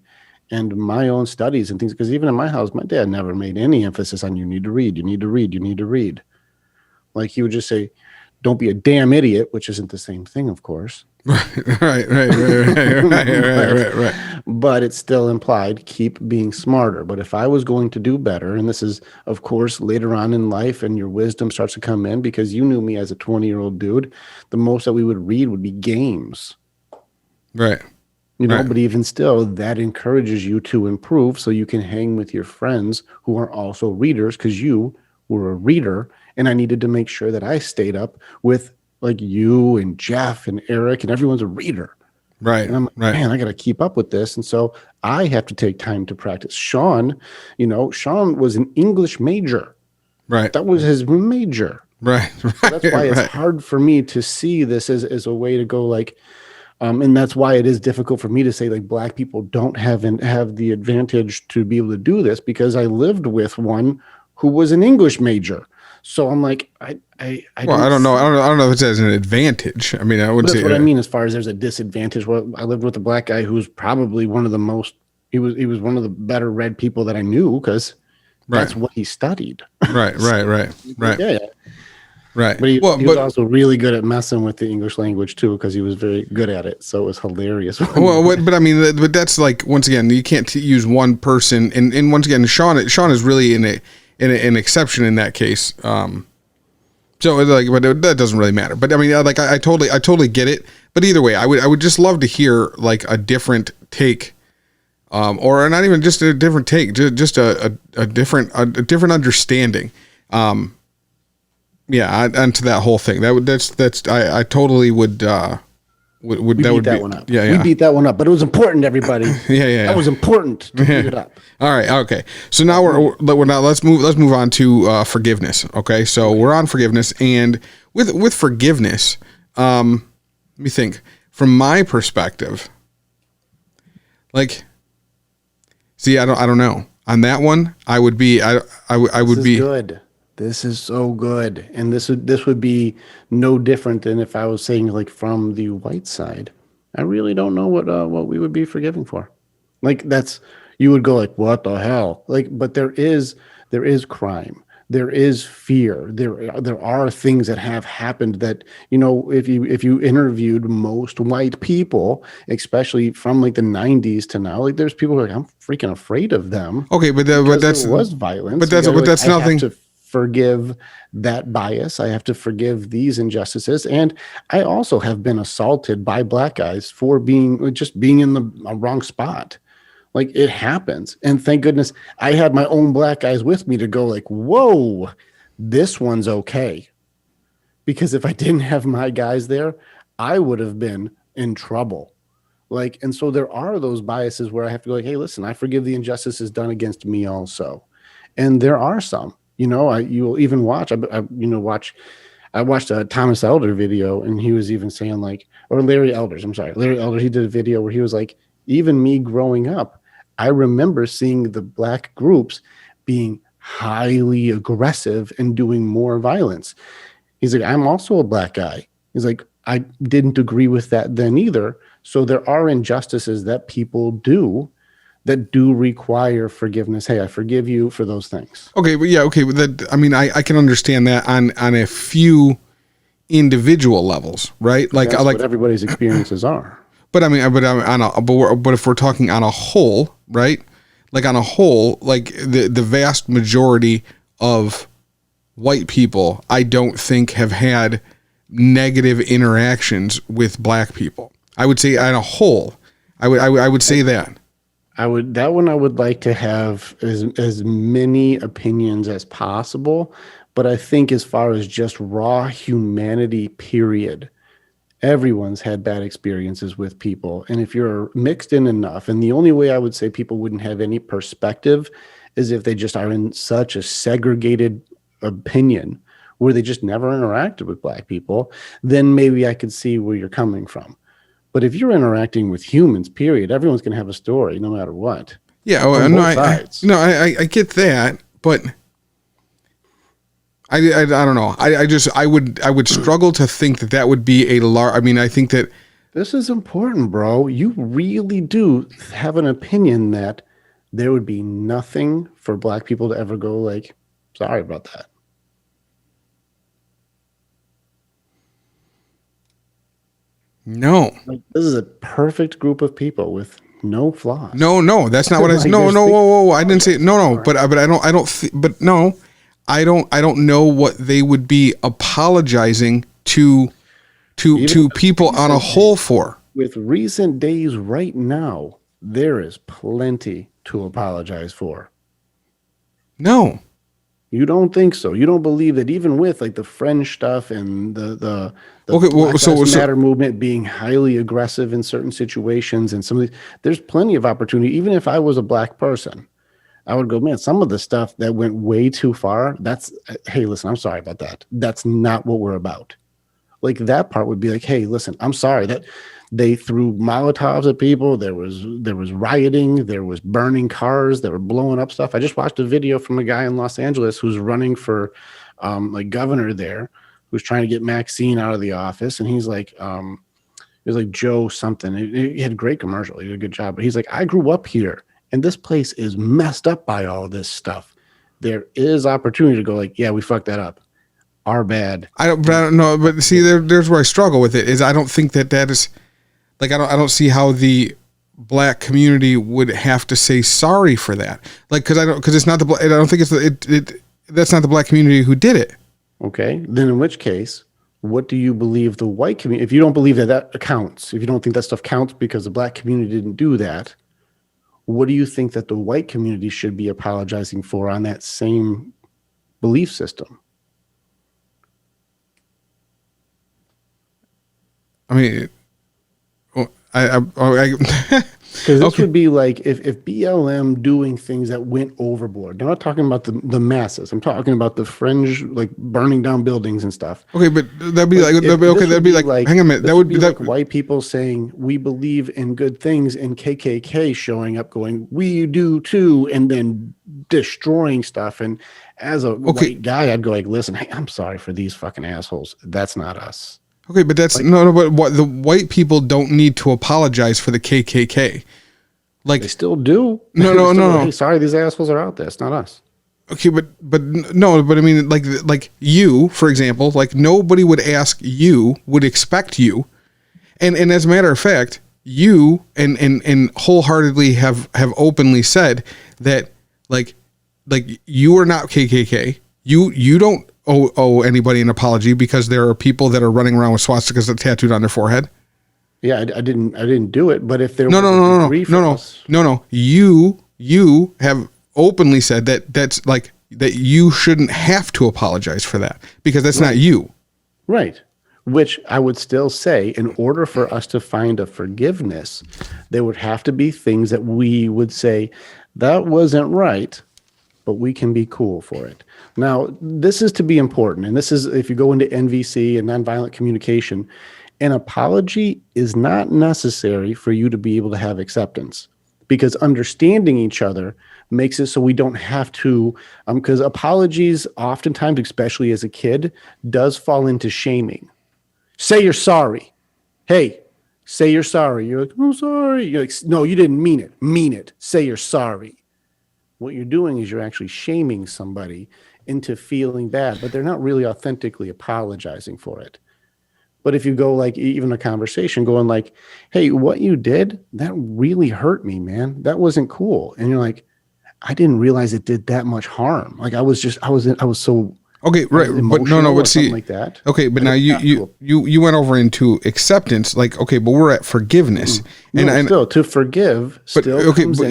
and my own studies and things. Because even in my house, my dad never made any emphasis on, you need to read, you need to read, you need to read. He would just say, don't be a damn idiot, which isn't the same thing, of course. Right. But it still implied, keep being smarter. But if I was going to do better, and this is, of course, later on in life, and your wisdom starts to come in, because you knew me as a 20-year-old dude, the most that we would read would be games. Right. But even still, that encourages you to improve so you can hang with your friends who are also readers, because you were a reader. And I needed to make sure that I stayed up with you and Jeff and Eric, and everyone's a reader. Right. And I'm like, man, I got to keep up with this. And so I have to take time to practice. Sean was an English major. Right. That was his major. Right. So that's why it's hard for me to see this as a way to go and that's why it is difficult for me to say Black people don't have the advantage to be able to do this, because I lived with one who was an English major. So I'm I don't know. I don't know if it's as an advantage. I mean, I would say that's what I mean as far as there's a disadvantage. Well, I lived with a Black guy who's probably one of the most. He was one of the better read people that I knew, because that's what he studied. Right. Yeah. Right. But he was also really good at messing with the English language too, because he was very good at it. So it was hilarious. But I mean, but that's once again, you can't use one person. And once again, Sean is really an exception in that case. So but that doesn't really matter. But I mean, I totally get it. But either way, I would just love to hear a different take, or not even just a different take, just a different understanding. Onto that whole thing. I totally would. We beat that one up. Yeah, we beat that one up, but it was important, everybody. Yeah. That was important to beat it up. All right, okay. So now let's move on to forgiveness. Okay, so we're on forgiveness, and with forgiveness, let me think. From my perspective, see, I don't know. On that one, I would be. I would be good. This is so good. And this would be no different than if I was saying from the white side. I really don't know what we would be forgiving for. That's you would go like, what the hell? Like, but there is crime. There is fear. There are things that have happened that, if you interviewed most white people, especially from like the 90s to now, like there's people who are like, I'm freaking afraid of them. Okay, but there was violence. But that's nothing. I have to forgive that bias. I have to forgive these injustices. And I also have been assaulted by black guys for being in the wrong spot. Like, it happens. And thank goodness I had my own black guys with me to go like, whoa, this one's okay. Because if I didn't have my guys there, I would have been in trouble. Like, and so there are those biases where I have to go like, hey, listen, I forgive the injustices done against me also. And there are some, you will even watch, I watched a Thomas Elder video, and he was even saying like, or Larry Elder, he did a video where he was like, even me growing up, I remember seeing the black groups being highly aggressive and doing more violence. He's like, I'm also a black guy. He's like, I didn't agree with that then either. So there are injustices that people do that do require forgiveness. Hey, I forgive you for those things. Okay, but yeah, okay, but that, I mean, I can understand that on a few individual levels, right? Like, that's what everybody's experiences are. But I mean, but if we're talking on a whole, right? Like on a whole, like the vast majority of white people, I don't think have had negative interactions with black people. I would say on a whole, I would say that. I would like to have as many opinions as possible, but I think as far as just raw humanity, period, everyone's had bad experiences with people. And if you're mixed in enough, and the only way I would say people wouldn't have any perspective is if they just are in such a segregated opinion where they just never interacted with black people, then maybe I could see where you're coming from. But if you're interacting with humans, period, everyone's going to have a story no matter what. Yeah, well, I get that, but I don't know. I would struggle to think that would be a large. I mean, I think that this is important, bro. You really do have an opinion that there would be nothing for black people to ever go like, sorry about that. No. Like, this is a perfect group of people with no flaws. No, that's not what I said. No, whoa. I didn't say no, but I don't know what they would be apologizing to people on a whole for. With recent days right now, there is plenty to apologize for. No. You don't think so? You don't believe that even with like the French stuff and the Black Lives Matter movement being highly aggressive in certain situations, and some of these, there's plenty of opportunity. Even if I was a black person, I would go, man, some of the stuff that went way too far, hey, listen, I'm sorry about that. That's not what we're about. Like, that part would be like, hey, listen, I'm sorry that they threw Molotovs at people. There was rioting. There was burning cars. They were blowing up stuff. I just watched a video from a guy in Los Angeles who's running for like governor there, who's trying to get Maxine out of the office. And he's like, it was like Joe something. He had a great commercial. He did a good job. But he's like, I grew up here, and this place is messed up by all this stuff. There is opportunity to go like, yeah, we fucked that up. Our bad. I don't know. But see, there's where I struggle with it. Is I don't think that is. Like, I don't see how the black community would have to say sorry for that. Like, because it's not I don't think that's not the black community who did it. Okay. Then in which case, what do you believe the white community, if you don't believe that counts, if you don't think that stuff counts because the black community didn't do that, what do you think that the white community should be apologizing for on that same belief system? I mean, because this would be like if BLM doing things that went overboard. I'm not talking about the masses. I'm talking about the fringe, like burning down buildings and stuff. Okay, but that'd be like hang on a minute. That would be like white people saying we believe in good things, and KKK showing up going we do too, and then destroying stuff. And as a white guy, I'd go like, listen, hey, I'm sorry for these fucking assholes. That's not us. Okay, but that's but what the white people don't need to apologize for the KKK. Like they still do. No. Hey, sorry, these assholes are out there. It's not us. Okay, but I mean, like you, for example, like nobody would ask you, would expect you, and as a matter of fact, you and wholeheartedly have openly said that like you are not KKK. You don't owe anybody an apology because there are people that are running around with swastikas tattooed on their forehead. Yeah, I didn't do it. But if there no, you have openly said that's like that you shouldn't have to apologize for that because that's not you. Right. Which I would still say, in order for us to find a forgiveness, there would have to be things that we would say that wasn't right, but we can be cool for it. Now, this is to be important. And this is, if you go into NVC and nonviolent communication, an apology is not necessary for you to be able to have acceptance, because understanding each other makes it so we don't have to, because apologies oftentimes, especially as a kid, does fall into shaming. Say you're sorry. Hey, say you're sorry. You're like, I'm sorry. You're like, no, you didn't mean it. Mean it. Say you're sorry. What you're doing is you're actually shaming somebody into feeling bad, but they're not really authentically apologizing for it. But if you go like even a conversation going like, hey, what you did, that really hurt me, man. That wasn't cool. And you're like, I didn't realize it did that much harm. Like I was so okay, right. But no, but see, like that. Okay, but now you went over into acceptance, like, okay, but we're at forgiveness. And still to forgive, but still okay, but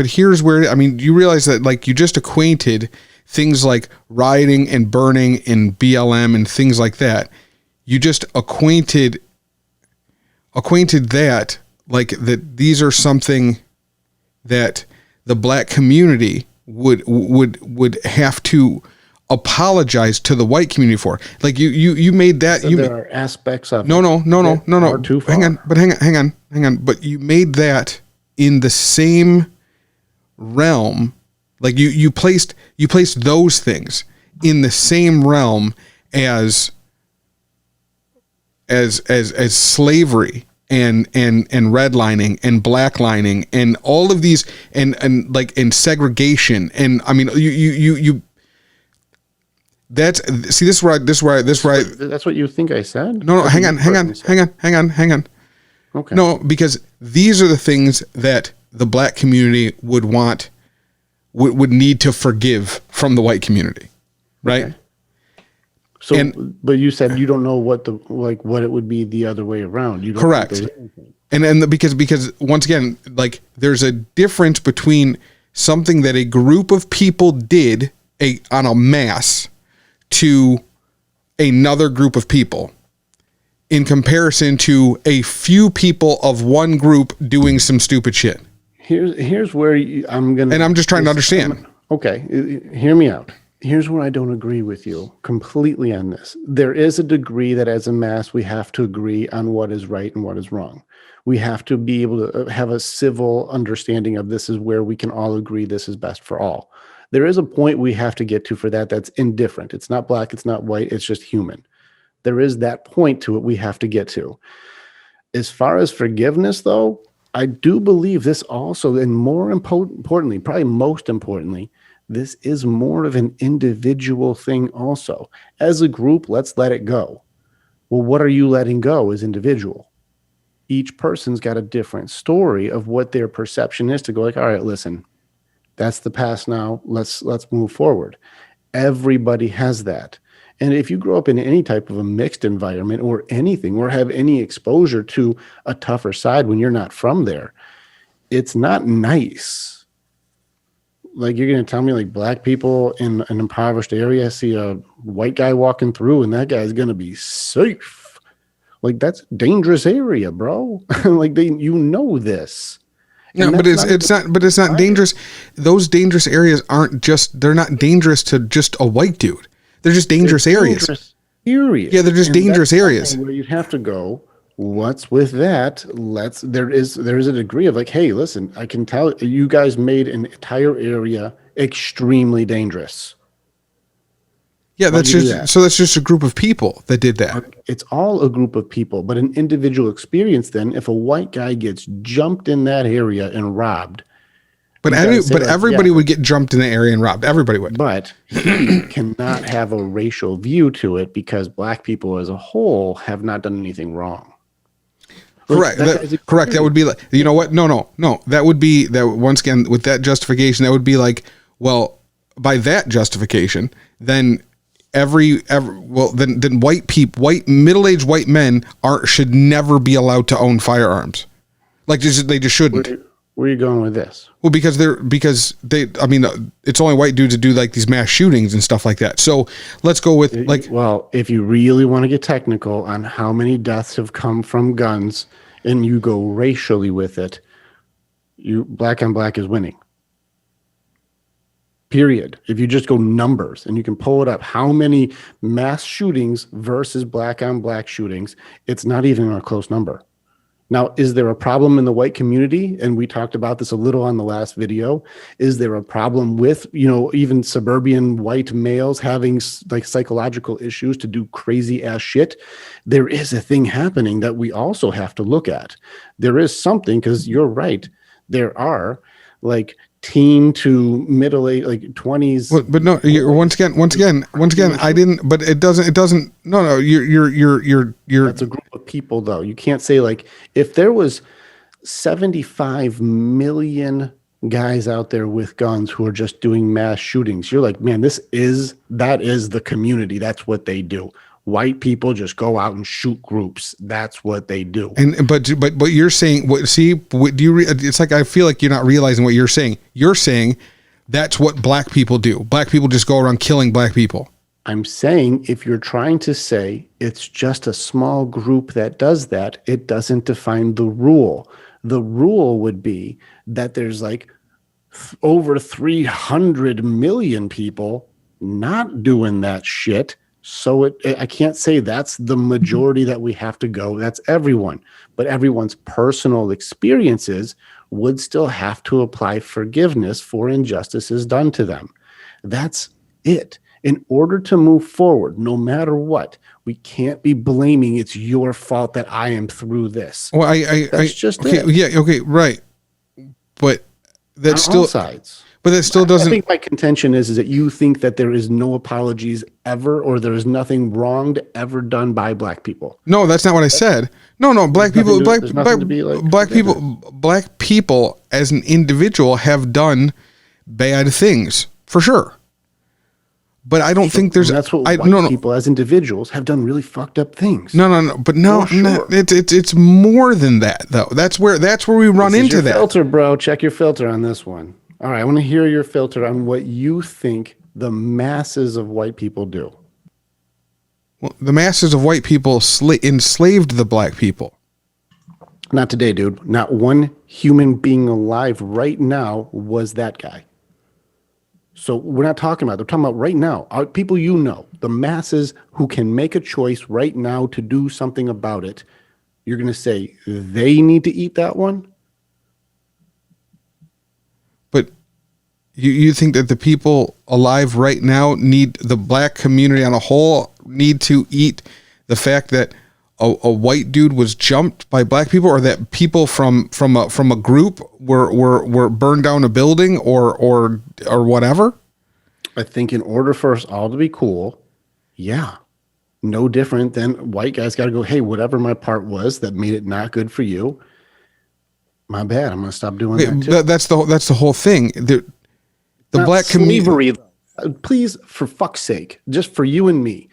here's where, I mean, you realize that like you just acquainted things like rioting and burning and BLM and things like that. You just acquainted that, like that these are something that the black community would have to apologize to the white community for. Like you made that. So there are aspects of no. Too far. Hang on. But you made that in the same realm. Like you placed those things in the same realm as slavery and redlining and blacklining and all of these and like in segregation. And I mean you that's this is where that's what you think I said? No, hang on. Okay. No, because these are the things that the black community would need to forgive from the white community, right? Okay. So, but you said you don't know what it would be the other way around. You don't correct. And because once again, like there's a difference between something that a group of people did on a mass to another group of people in comparison to a few people of one group doing some stupid shit. Here's where I'm just trying to understand. Okay, hear me out. Here's where I don't agree with you completely on this. There is a degree that as a mass, we have to agree on what is right and what is wrong. We have to be able to have a civil understanding of this is where we can all agree this is best for all. There is a point we have to get to for that's indifferent. It's not black, it's not white, it's just human. There is that point to it we have to get to. As far as forgiveness, though, I do believe this also, and more importantly, probably most importantly, this is more of an individual thing also. As a group, let's let it go. Well, what are you letting go as individual? Each person's got a different story of what their perception is to go like, all right, listen, that's the past now. Let's move forward. Everybody has that. And if you grow up in any type of a mixed environment or anything, or have any exposure to a tougher side when you're not from there, it's not nice. Like you're going to tell me like black people in an impoverished area see a white guy walking through and that guy's going to be safe. Like that's a dangerous area, bro. Like this. No, but it's not dangerous. Those dangerous areas they're not dangerous to just a white dude. They're just dangerous areas. Yeah, they're just dangerous areas. Where you'd have to go, what's with that? There is a degree of like, hey, listen, I can tell you guys made an entire area extremely dangerous. Yeah, that's just a group of people that did that. It's all a group of people, but an individual experience. Then, if a white guy gets jumped in that area and robbed, but everybody would get jumped in the area and robbed. Everybody would. But he cannot have a racial view to it because black people as a whole have not done anything wrong. Correct. Correct. That would be like, you know what? No. That would be that once again with that justification. That would be like, well, by that justification, then then white middle-aged white men should never be allowed to own firearms. Like they just shouldn't. Where are you going with this? Well, because it's only white dudes that do like these mass shootings and stuff like that. So let's go with if you really want to get technical on how many deaths have come from guns and you go racially with it, black on black is winning. Period. If you just go numbers and you can pull it up, how many mass shootings versus black on black shootings, it's not even a close number. Now, is there a problem in the white community? And we talked about this a little on the last video. Is there a problem with, even suburban white males having like psychological issues to do crazy ass shit? There is a thing happening that we also have to look at. There is something, because you're right. There are like teen to middle age, like 20s. But no, once again, I didn't. But it doesn't. No. You're. That's a group of people, though. You can't say like if there was 75 million guys out there with guns who are just doing mass shootings. You're like, man, that is the community. That's what they do. White people just go out and shoot groups. That's what they do. And but you're saying what? See, what do you? It's like I feel like you're not realizing what you're saying. You're saying that's what black people do. Black people just go around killing black people. I'm saying if you're trying to say it's just a small group that does that, it doesn't define the rule. The rule would be that there's like over 300 million people not doing that shit. So I can't say that's the majority that we have to go. That's everyone. But everyone's personal experiences would still have to apply forgiveness for injustices done to them. That's it. In order to move forward, no matter what, we can't be blaming it's your fault that I am through this. Well, that's just it. Yeah, okay, right. But that's on still all sides. But that still doesn't. I think my contention is that you think that there is no apologies ever, or there is nothing wronged ever done by black people. No, that's not what I said. No, black people as an individual have done bad things for sure. But I don't think there's. That's what white people as individuals have done really fucked up things. No. But it's more than that though. That's where we run into that. Filter, bro. Check your filter on this one. All right, I want to hear your filter on what you think the masses of white people do. Well, the masses of white people enslaved the black people. Not today, dude. Not one human being alive right now was that guy. So we're not talking about, they're talking about right now. People the masses who can make a choice right now to do something about it. You're going to say they need to eat that one? But you think that the people alive right now need the black community on a whole need to eat the fact that a white dude was jumped by black people, or that people from a group were burned down a building or whatever? I think in order for us all to be cool, yeah, no different than white guys got to go, hey, whatever my part was that made it not good for you, my bad. I'm going to stop doing that too. That's the whole thing. The black community. Please, for fuck's sake, just for you and me,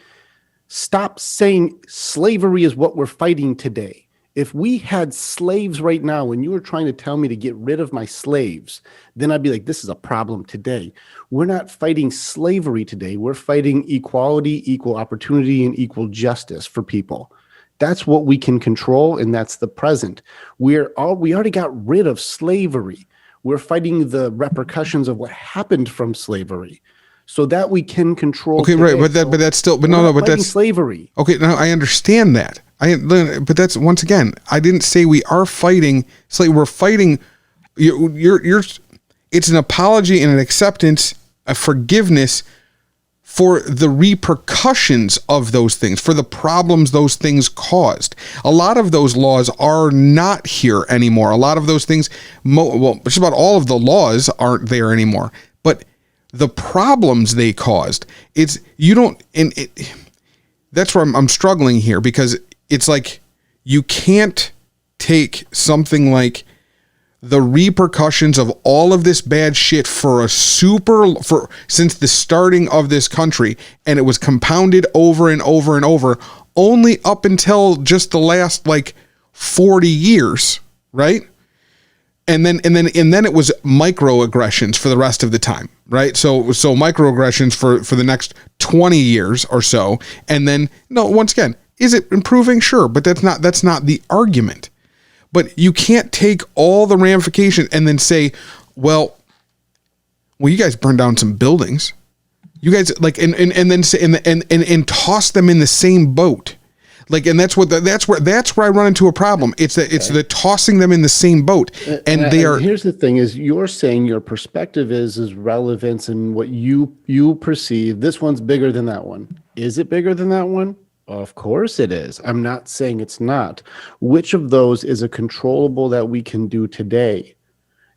stop saying slavery is what we're fighting today. If we had slaves right now and you were trying to tell me to get rid of my slaves, then I'd be like, this is a problem today. We're not fighting slavery today. We're fighting equality, equal opportunity, and equal justice for people. That's what we can control, and that's the present. We already got rid of slavery. We're fighting the repercussions of what happened from slavery, so that we can control. Okay, today. Right, but that's still, but but that's slavery. Okay, now I understand that. But that's, once again, I didn't say we are fighting slavery. We're fighting. It's an apology and an acceptance, a forgiveness for the repercussions of those things, for the problems those things caused. A lot of those laws are not here anymore. A lot of those things, just about all of the laws aren't there anymore. But the problems they caused, that's where I'm struggling here, because it's like you can't take something like the repercussions of all of this bad shit since the starting of this country, and it was compounded over and over and over, only up until just the last 40 years, right? And then it was microaggressions for the rest of the time, right? So microaggressions for the next 20 years or so, and then once again, is it improving? Sure, but that's not the argument. But you can't take all the ramifications and then say, well, you guys burned down some buildings. You guys and then say and toss them in the same boat. That's where I run into a problem. It's the tossing them in the same boat. And here's the thing is, you're saying your perspective is relevance and what you perceive. This one's bigger than that one. Is it bigger than that one? Of course it is. I'm not saying it's not. Which of those is a controllable that we can do today?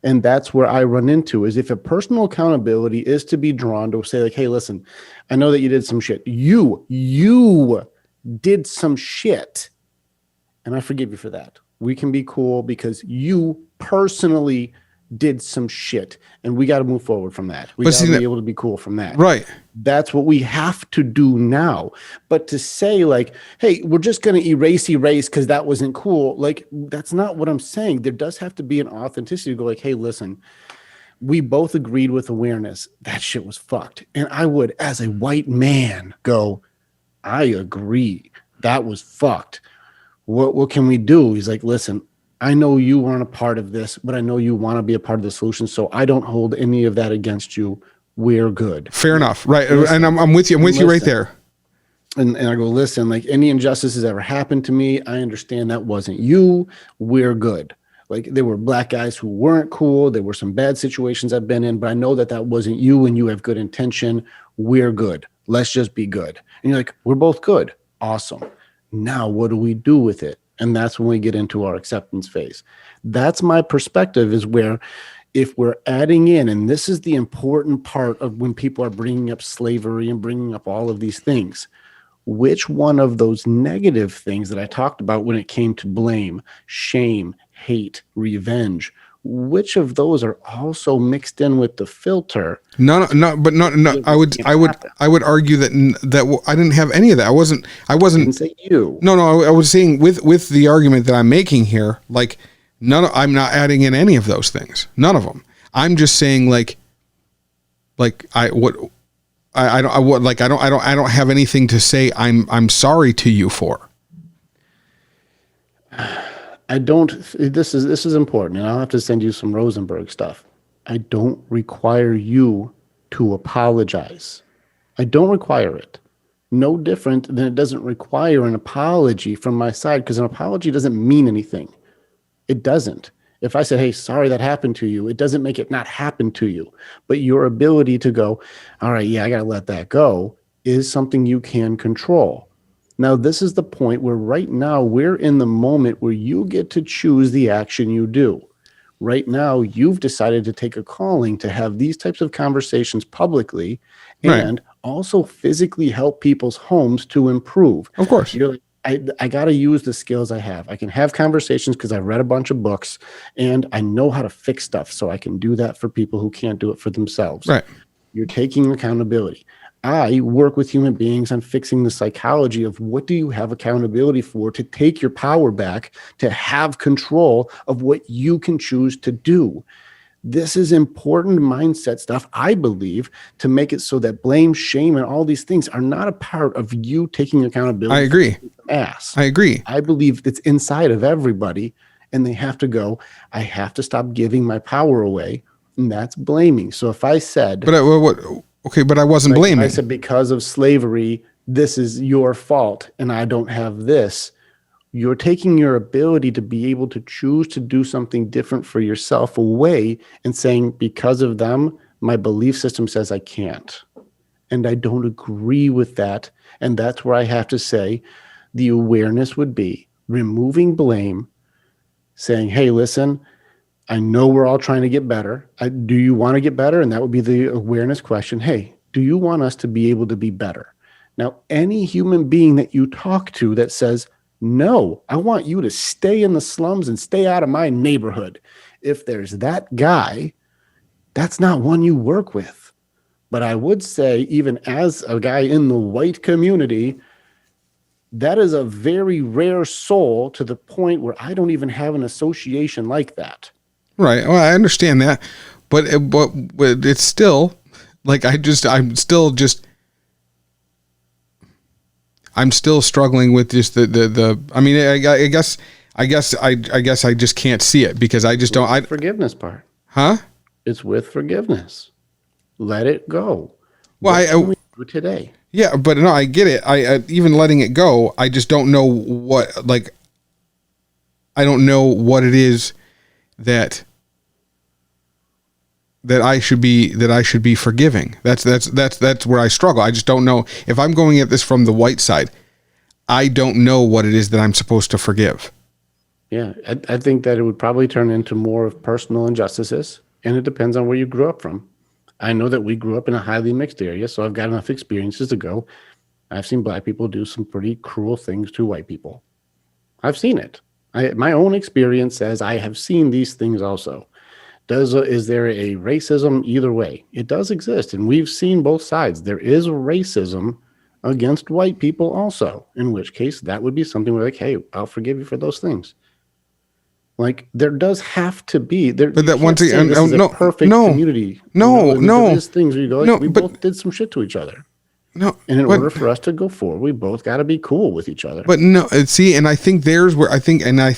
And that's where I run into is if a personal accountability is to be drawn to say hey, listen, I know that you did some shit. You did some shit. And I forgive you for that. We can be cool because you personally did some shit, and we got to move forward from that. We got to be able to be cool from that. Right. That's what we have to do now. But to say hey, we're just going to erase because that wasn't cool. That's not what I'm saying. There does have to be an authenticity to go hey, listen, we both agreed with awareness. That shit was fucked. And I would, as a white man, go, I agree. That was fucked. What can we do? He's like, listen, I know you weren't a part of this, but I know you want to be a part of the solution. So I don't hold any of that against you. We're good. Fair enough. Right. Listen, and I'm with you. I'm with you right there. And I go, listen, any injustice has ever happened to me, I understand that wasn't you. We're good. There were black guys who weren't cool. There were some bad situations I've been in, but I know that wasn't you and you have good intention. We're good. Let's just be good. And you're like, we're both good. Awesome. Now what do we do with it? And that's when we get into our acceptance phase. That's my perspective, is where if we're adding in, and this is the important part of when people are bringing up slavery and bringing up all of these things, which one of those negative things that I talked about when it came to blame, shame, hate, revenge, which of those are also mixed in with the filter? No. I would argue that I didn't have any of that. I wasn't. I didn't say you. No. I was saying with the argument that I'm making here, I'm not adding in any of those things. None of them. I'm just saying I don't have anything to say I'm sorry to you for. I don't. This is important, and I'll have to send you some Rosenberg stuff. I don't require you to apologize. I don't require it. No different than it doesn't require an apology from my side, because an apology doesn't mean anything. It doesn't. If I said, hey, sorry that happened to you, it doesn't make it not happen to you. But your ability to go, all right, yeah, I got to let that go, is something you can control. Now, this is the point where right now we're in the moment where you get to choose the action you do. Right now, you've decided to take a calling to have these types of conversations publicly and also physically help people's homes to improve. Of course. You're like, I got to use the skills I have. I can have conversations because I've read a bunch of books and I know how to fix stuff. So I can do that for people who can't do it for themselves. Right. You're taking accountability. I work with human beings on fixing the psychology of what do you have accountability for, to take your power back, to have control of what you can choose to do. This is important mindset stuff, I believe, to make it so that blame, shame, and all these things are not a part of you taking accountability. I agree. I agree. I believe it's inside of everybody, and they have to go, I have to stop giving my power away, and that's blaming. So if I said... But I wasn't blaming. I said, because of slavery, this is your fault, and I don't have this. You're taking your ability to be able to choose to do something different for yourself away and saying, because of them, my belief system says I can't. And I don't agree with that. And that's where I have to say the awareness would be removing blame, saying, hey, listen, I know we're all trying to get better. Do you want to get better? And that would be the awareness question. Hey, do you want us to be able to be better? Now, any human being that you talk to that says, no, I want you to stay in the slums and stay out of my neighborhood. If there's that guy, that's not one you work with. But I would say, even as a guy in the white community, that is a very rare soul to the point where I don't even have an association like that. Right. Well, I understand that, but it's still like I'm still struggling with just the. I mean, I guess I just can't see it because I just don't. Forgiveness part, huh? It's with forgiveness. Let it go. Well, what can we do today? Yeah, but no, I get it. I even letting it go, I just don't know what I don't know what it is that I should be forgiving. That's where I struggle. I just don't know if I'm going at this from the white side. I don't know what it is that I'm supposed to forgive. Yeah, I think that it would probably turn into more of personal injustices, and it depends on where you grew up from. I know that we grew up in a highly mixed area, so I've got enough experiences to go. I've seen black people do some pretty cruel things to white people. I've seen it. My own experience says I have seen these things also. Is there a racism either way? It does exist, and we've seen both sides. There is racism against white people also, in which case that would be something we're like, hey, I'll forgive you for those things. Like there does have to be there. But that one thing, perfect community. There's things where you go, like, we both did some shit to each other. No, and in order for us to go forward, we both got to be cool with each other. But no, see, and I think there's where and I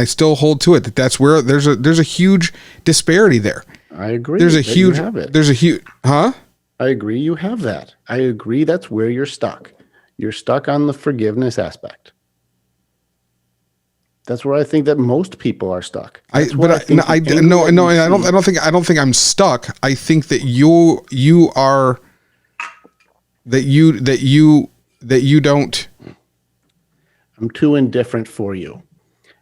still hold to it that's where there's a huge disparity there. I agree. There's a huge. Huh? I agree. You have that. I agree. That's where you're stuck. You're stuck on the forgiveness aspect. That's where I think that most people are stuck. I don't think I'm stuck. I think that you are. That you don't. I'm too indifferent for you.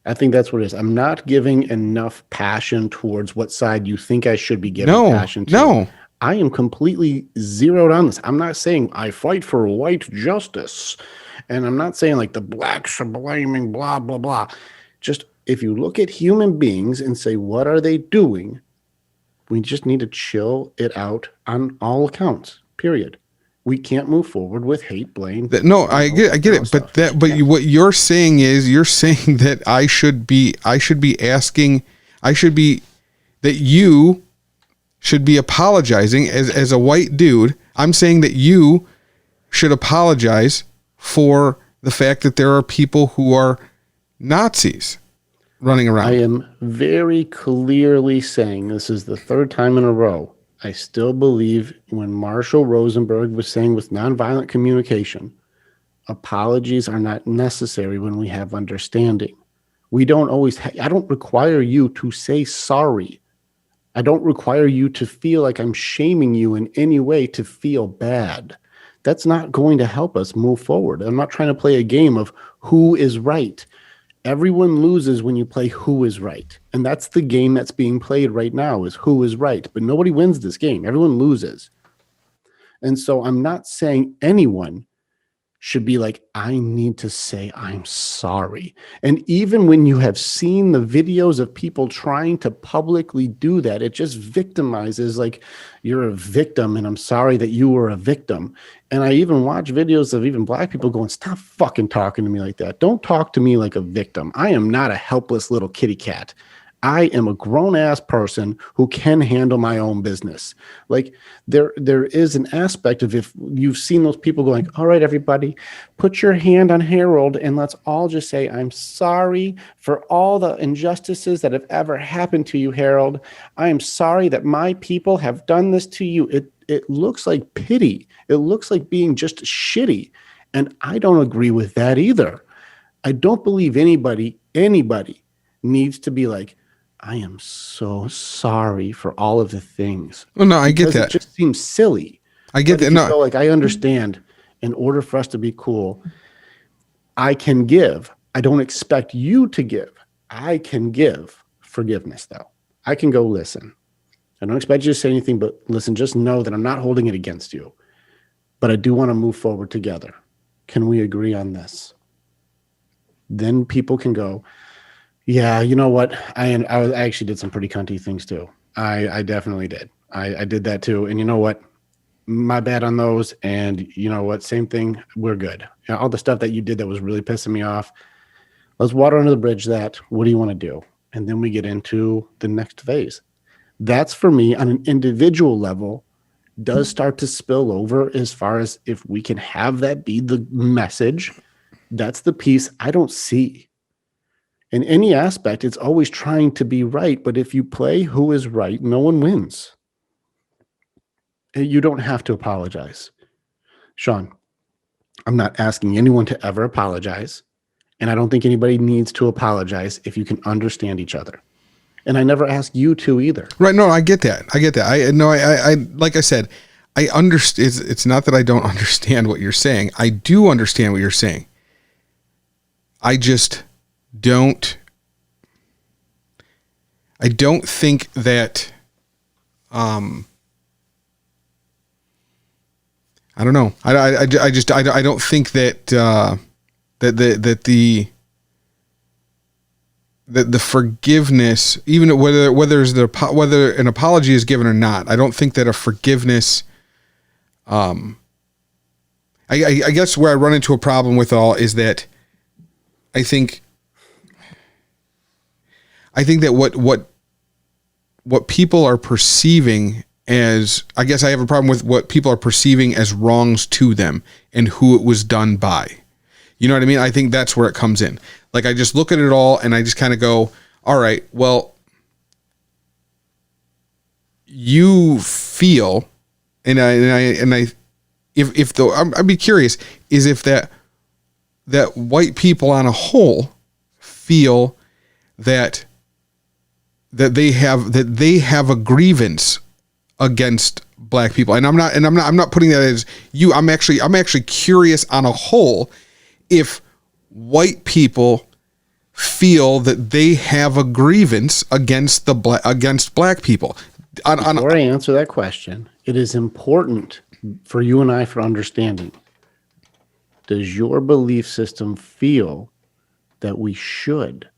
I think that's what it is. I'm not giving enough passion towards what side you think I should be giving passion to. No. I am completely zeroed on this. I'm not saying I fight for white justice. And I'm not saying like the blacks are blaming blah, blah, blah. Just if you look at human beings and say, what are they doing? We just need to chill it out on all accounts, period. We can't move forward with hate, blame. I get it. But what you're saying is that I should be you should be apologizing as a white dude. I'm saying that you should apologize for the fact that there are people who are Nazis running around. I am very clearly saying, this is the third time in a row, I still believe when Marshall Rosenberg was saying with nonviolent communication, apologies are not necessary when we have understanding. We don't always, I don't require you to say sorry. I don't require you to feel like I'm shaming you in any way to feel bad. That's not going to help us move forward. I'm not trying to play a game of who is right. Everyone loses when you play who is right. And that's the game that's being played right now is who is right. But nobody wins this game. Everyone loses. And so I'm not saying anyone should be like, I need to say I'm sorry. And even when you have seen the videos of people trying to publicly do that, it just victimizes like you're a victim and I'm sorry that you were a victim. And I even watch videos of even black people going, stop fucking talking to me like that. Don't talk to me like a victim. I am not a helpless little kitty cat. I am a grown-ass person who can handle my own business. Like there is an aspect of if you've seen those people going, all right, everybody, put your hand on Harold and let's all just say, I'm sorry for all the injustices that have ever happened to you, Harold. I am sorry that my people have done this to you. It looks like pity. It looks like being just shitty. And I don't agree with that either. I don't believe anybody needs to be like, I am so sorry for all of the things. Well, no, I get that. It just seems silly. I get that. No, so like I understand. In order for us to be cool, I can give. I don't expect you to give. I can give forgiveness, though. I can go listen. I don't expect you to say anything, but listen. Just know that I'm not holding it against you. But I do want to move forward together. Can we agree on this? Then people can go, yeah, you know what? I actually did some pretty cunty things too. I definitely did. I did that too. And you know what? My bad on those. And you know what? Same thing. We're good. You know, all the stuff that you did that was really pissing me off. Let's water under the bridge that. What do you want to do? And then we get into the next phase. That's for me on an individual level does start to spill over as far as if we can have that be the message. That's the piece I don't see. In any aspect, it's always trying to be right. But if you play who is right, no one wins. You don't have to apologize. Sean, I'm not asking anyone to ever apologize. And I don't think anybody needs to apologize if you can understand each other. And I never ask you to either. Right. No, I get that. I like I said, I understand. It's not that I don't understand what you're saying. I do understand what you're saying. I just don't think that, I don't know. I don't think that, the forgiveness, even whether an apology is given or not, I don't think that a forgiveness, I guess where I run into a problem with all is that I think that what people are perceiving as, I guess I have a problem with what people are perceiving as wrongs to them and who it was done by. You know what I mean? I think that's where it comes in. Like, I just look at it all and I just kind of go, all right, well, you feel, I'd be curious, is if that white people on a whole feel that they have a grievance against black people. And I'm not putting that as you. I'm actually curious on a whole if white people feel that they have a grievance against black people. Before I answer that question, it is important for you and I for understanding. Does your belief system feel that we should?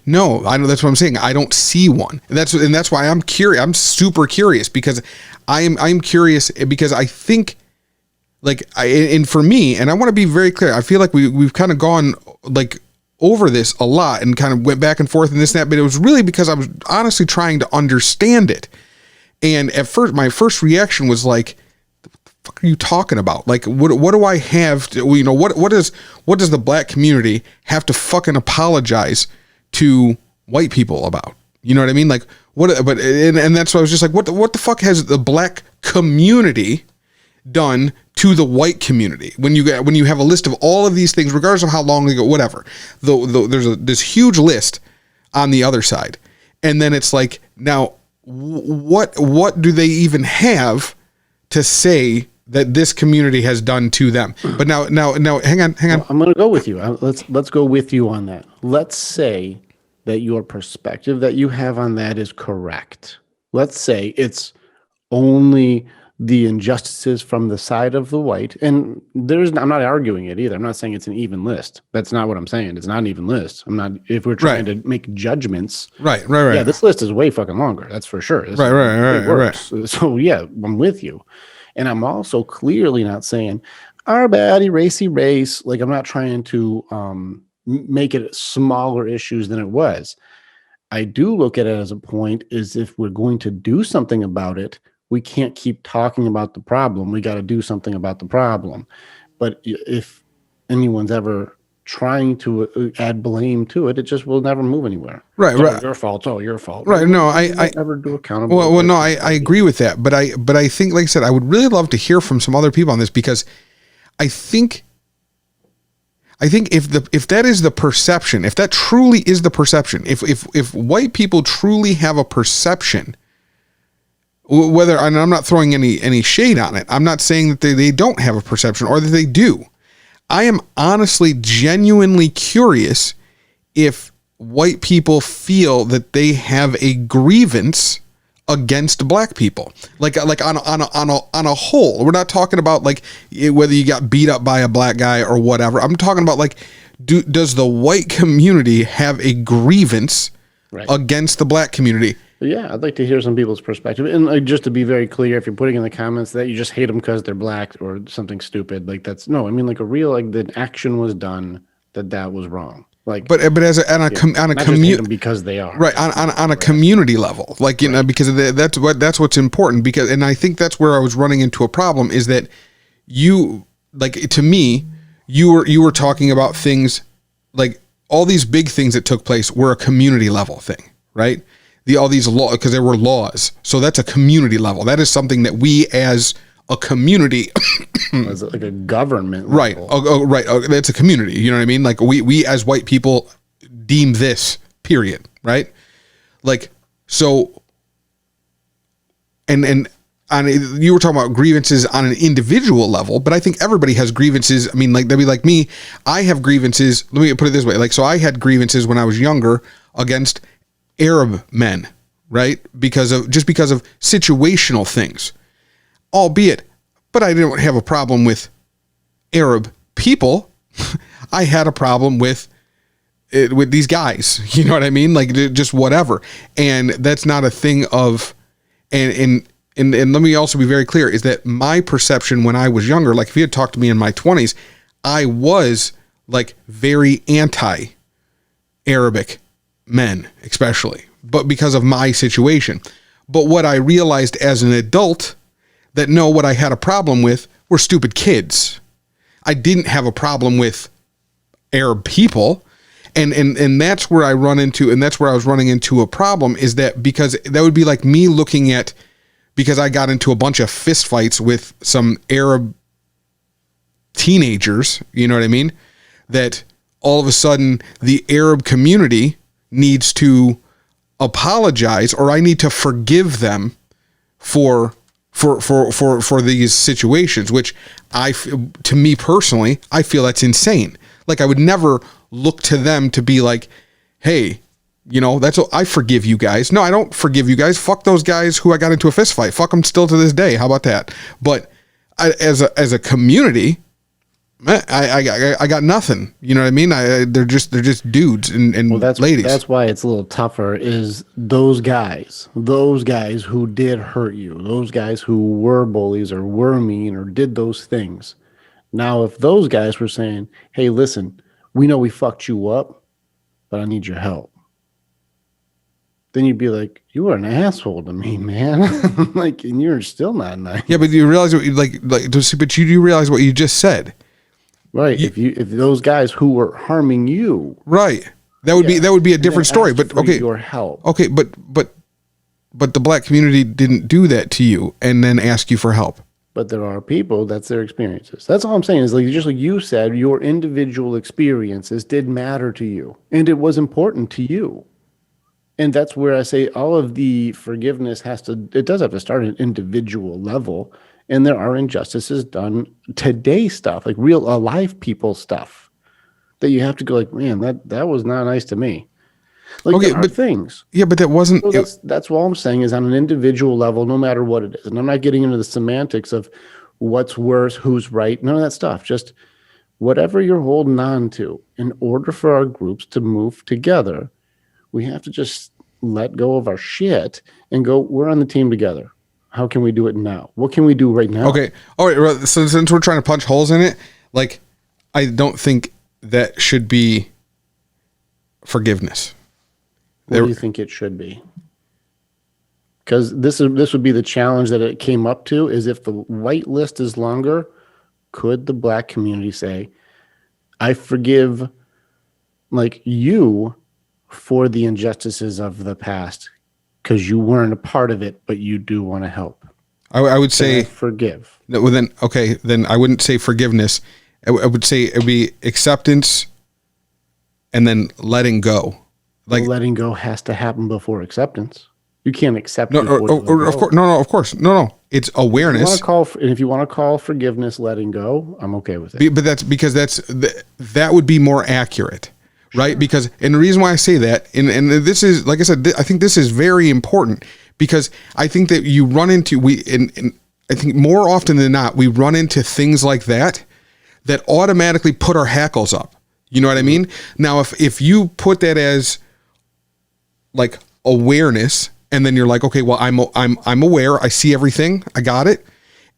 No, I know, that's what I'm saying. I don't see one. And that's why I'm curious. I'm super curious because I'm curious because I think, like, and for me, and I want to be very clear, I feel like we've kind of gone like over this a lot and kind of went back and forth and this and that, but it was really because I was honestly trying to understand it. And at first, my first reaction was like, what the fuck are you talking about? Like, what do I have to, you know, what does the black community have to fucking apologize to white people about? You know what I mean? Like, and that's why I was just like, what the fuck has the black community done to the white community? When you have a list of all of these things, regardless of how long ago, whatever, there's this huge list on the other side. And then it's like, now what do they even have to say that this community has done to them? But now, hang on. Well, I'm going to go with you. Let's go with you on that. Let's say that your perspective that you have on that is correct. Let's say it's only the injustices from the side of the white, and I'm not arguing it either. I'm not saying it's an even list. That's not what I'm saying. It's not an even list. I'm not, if we're trying to make judgments. Right. Yeah, this list is way fucking longer. That's for sure. Right. So yeah, I'm with you. And I'm also clearly not saying our bad, erase. Like, I'm not trying to make it smaller issues than it was. I do look at it as a point is if we're going to do something about it, we can't keep talking about the problem. We got to do something about the problem. But if anyone's ever trying to add blame to it, it just will never move anywhere. Right. Your fault. Oh, your fault. Right. No, I never do accountable. Well, no, I agree with that. But I think, like I said, I would really love to hear from some other people on this because I think I think if that is the perception, if that truly is the perception, if white people truly have a perception, whether, and I'm not throwing any shade on it, I'm not saying that they don't have a perception or that they do. I am honestly, genuinely curious if white people feel that they have a grievance against black people, like on a whole. We're not talking about like whether you got beat up by a black guy or whatever. I'm talking about like, does the white community have a grievance against the black community? Yeah, I'd like to hear some people's perspective. And just to be very clear, if you're putting in the comments that you just hate them because they're black or something stupid, like that's no. I mean, like a real, like the action was done that was wrong. Like, but as on a community, because they are right on a community level, like because that's what's important. Because, and I think that's where I was running into a problem, is that you, like, to me, you were talking about things like all these big things that took place were a community level thing, right? All these laws, because there were laws, so that's a community level. That is something that we as a community, as like a government level. Right? That's a community. You know what I mean? Like we as white people deem this, period. Right? Like so, and you were talking about grievances on an individual level, but I think everybody has grievances. I mean, like they'd be like me. I have grievances. Let me put it this way: like, so I had grievances when I was younger against Arab men, right? Because of situational things, albeit, but I didn't have a problem with Arab people. I had a problem with these guys, you know what I mean? Like just whatever. And that's not a thing of, and let me also be very clear, is that my perception when I was younger, like if you had talked to me in my 20s, I was like very anti-Arabic men, especially, but because of my situation. But what I realized as an adult, that no, what I had a problem with were stupid kids. I didn't have a problem with Arab people. And that's where I run into, and that's where I was running into a problem, is that because that would be like me looking at, because I got into a bunch of fist fights with some Arab teenagers, you know what I mean? That all of a sudden the Arab community needs to apologize, or I need to forgive them for these situations, which to me personally, I feel that's insane. Like I would never look to them to be like, hey, you know, I forgive you guys. No, I don't forgive you guys. Fuck those guys who I got into a fist fight. Fuck them still to this day. How about that? But as a community, I got nothing. You know what I mean? They're just dudes and ladies. That's why it's a little tougher, is those guys who did hurt you, those guys who were bullies or were mean or did those things. Now, if those guys were saying, hey, listen, we know we fucked you up, but I need your help, then you'd be like, you were an asshole to me, man. Like, and you're still not nice. Yeah, but you realize what but you do realize what you just said. Right. If those guys who were harming you, right, that would be a different story. But okay, your help. Okay, but the black community didn't do that to you and then ask you for help. But there are people, that's their experiences. That's all I'm saying, is like, just like you said, your individual experiences did matter to you, and it was important to you. And that's where I say all of the forgiveness does have to start at an individual level. And there are injustices done today, stuff like real alive people stuff that you have to go like, man, that was not nice to me. Like, okay, but things. Yeah, but that wasn't. So that's what I'm saying, is on an individual level, no matter what it is. And I'm not getting into the semantics of what's worse, who's right, none of that stuff. Just whatever you're holding on to, in order for our groups to move together, we have to just let go of our shit and go, we're on the team together. How can we do it now? What can we do right now? Okay. All right. So since we're trying to punch holes in it, like, I don't think that should be forgiveness. What do you think it should be? Because this would be the challenge that it came up to, is if the white list is longer, could the black community say, I forgive like you for the injustices of the past, because you weren't a part of it, but you do want to help. I would say forgive. Well, then I wouldn't say forgiveness. I would say it would be acceptance and then letting go. Like letting go has to happen before acceptance. You can't accept. Of course. No. It's awareness. If you want to call forgiveness letting go, I'm okay with it. But that's because that would be more accurate, right? Because, and the reason why I say that, and this is, like I said, I think this is very important because I think that you run into, and I think more often than not, we run into things like that automatically put our hackles up. You know what I mean? Now, if you put that as like awareness, and then you're like, okay, well, I'm aware. I see everything. I got it.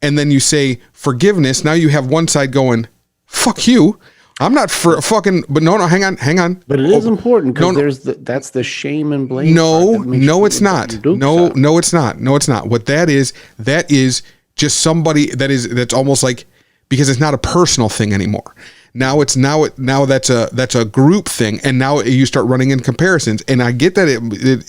And then you say forgiveness. Now you have one side going, fuck you. I'm not for fucking, but no, hang on. But it is important because that's the shame and blame. No, it's not. No, it's not. What that is just somebody that's almost like, because it's not a personal thing anymore. Now that's a group thing, and now you start running in comparisons. And I get that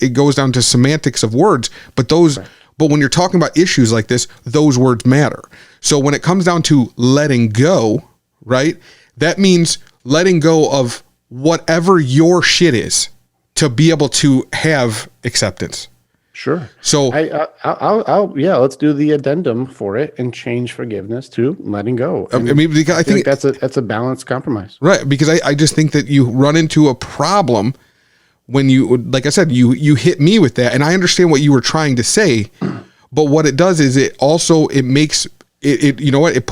it goes down to semantics of words, but but when you're talking about issues like this, those words matter. So when it comes down to letting go, right? That means letting go of whatever your shit is to be able to have acceptance. Sure. So let's do the addendum for it and change forgiveness to letting go. I mean, because I think that's a balanced compromise. Right. Because I just think that you run into a problem when you, like I said, you hit me with that, and I understand what you were trying to say, but what it does is it makes it you know what, it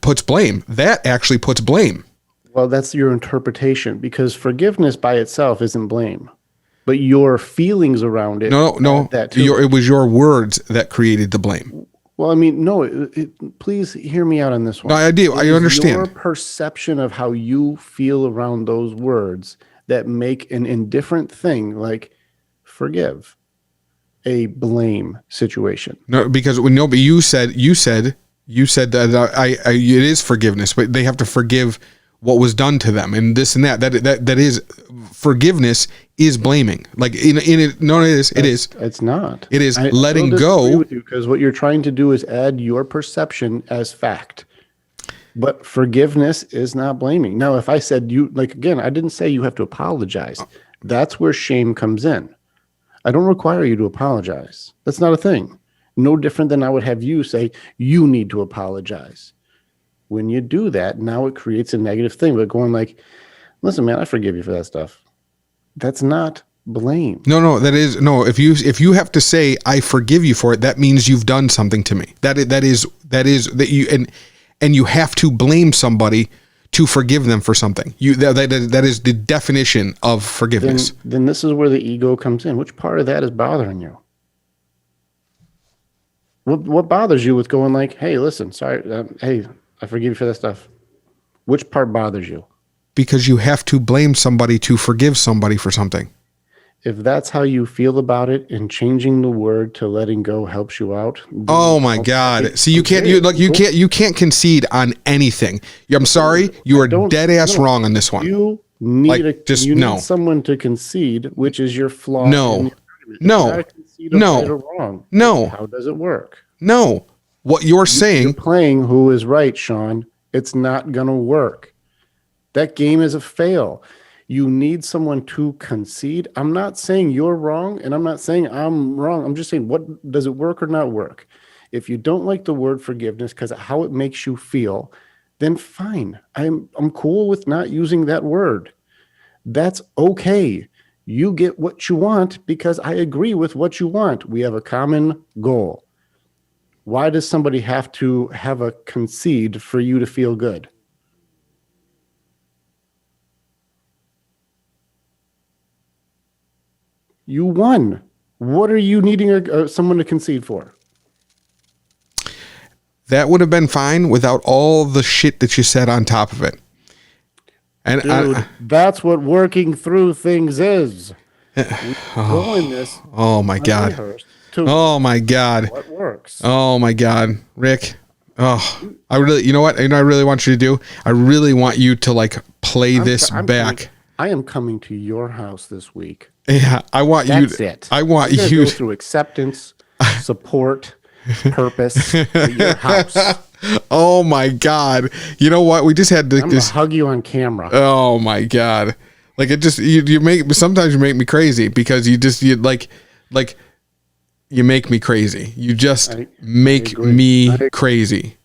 puts blame. That actually puts blame. Well, that's your interpretation, because forgiveness by itself isn't blame. But your feelings around it. No. It was your words that created the blame. Well, I mean, no. Please hear me out on this one. No, I do. I understand. Your perception of how you feel around those words that make an indifferent thing like forgive a blame situation. No, because but you said that it is forgiveness, but they have to forgive what was done to them, and this and that. That is forgiveness is blaming. Like in it. No, it is. It's not. It is letting go. Because what you're trying to do is add your perception as fact. But forgiveness is not blaming. Now, if I said again, I didn't say you have to apologize. That's where shame comes in. I don't require you to apologize. That's not a thing. No different than I would have you say you need to apologize. When you do that, now it creates a negative thing. But going like, listen, man, I forgive you for that stuff. That's not blame. No, that is no. If you have to say I forgive you for it, that means you've done something to me. That is that you and you have to blame somebody to forgive them for something. That is the definition of forgiveness. Then this is where the ego comes in. Which part of that is bothering you? What bothers you with going like, hey, listen, sorry, hey, I forgive you for that stuff. Which part bothers you? Because you have to blame somebody to forgive somebody for something. If that's how you feel about it, and changing the word to letting go helps you out. Oh my God! See, you can't concede on anything. I'm sorry, you are dead ass wrong on this one. You need need someone to concede, which is your flaw. No. Right or wrong. No. How does it work? No. What you're saying. You're playing who is right, Sean. It's not gonna work. That game is a fail. You need someone to concede. I'm not saying you're wrong, and I'm not saying I'm wrong. I'm just saying, what does it work or not work? If you don't like the word forgiveness because of how it makes you feel, then fine. I'm cool with not using that word. That's okay. You get what you want because I agree with what you want. We have a common goal. Why does somebody have to have a concede for you to feel good? You won. What are you needing someone to concede for? That would have been fine without all the shit that you said on top of it. And dude, that's what working through things is. Oh my God. Oh my God. What works? Oh my God, Rick. Oh, I really, you know what? I really want you to do. I really want you to play this back. I am coming to your house this week. Yeah, I want you. That's it. I want you go through acceptance, support, purpose for your house. Oh my God. You know what? We just had I'm gonna hug you on camera. Oh my God. Like it just, sometimes you make me crazy because you make me crazy. You just make me crazy.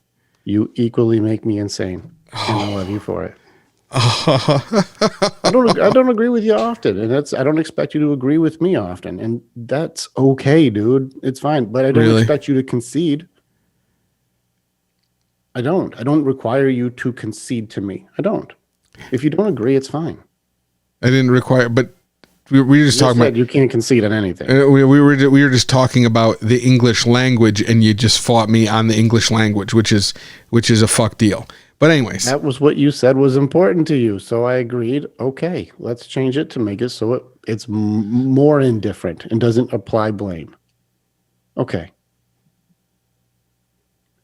You equally make me insane. And I love you for it. I don't agree with you often, and I don't expect you to agree with me often, and that's okay, dude. It's fine, but I don't expect you to concede. I don't require you to concede to me. I don't. If you don't agree, it's fine. I didn't require, but we were just talking about you can't concede on anything. We were just talking about the English language, and you just fought me on the English language, which is a fuck deal. But anyways, that was what you said was important to you, so I agreed. Okay, let's change it to make it so it's more indifferent and doesn't apply blame. Okay.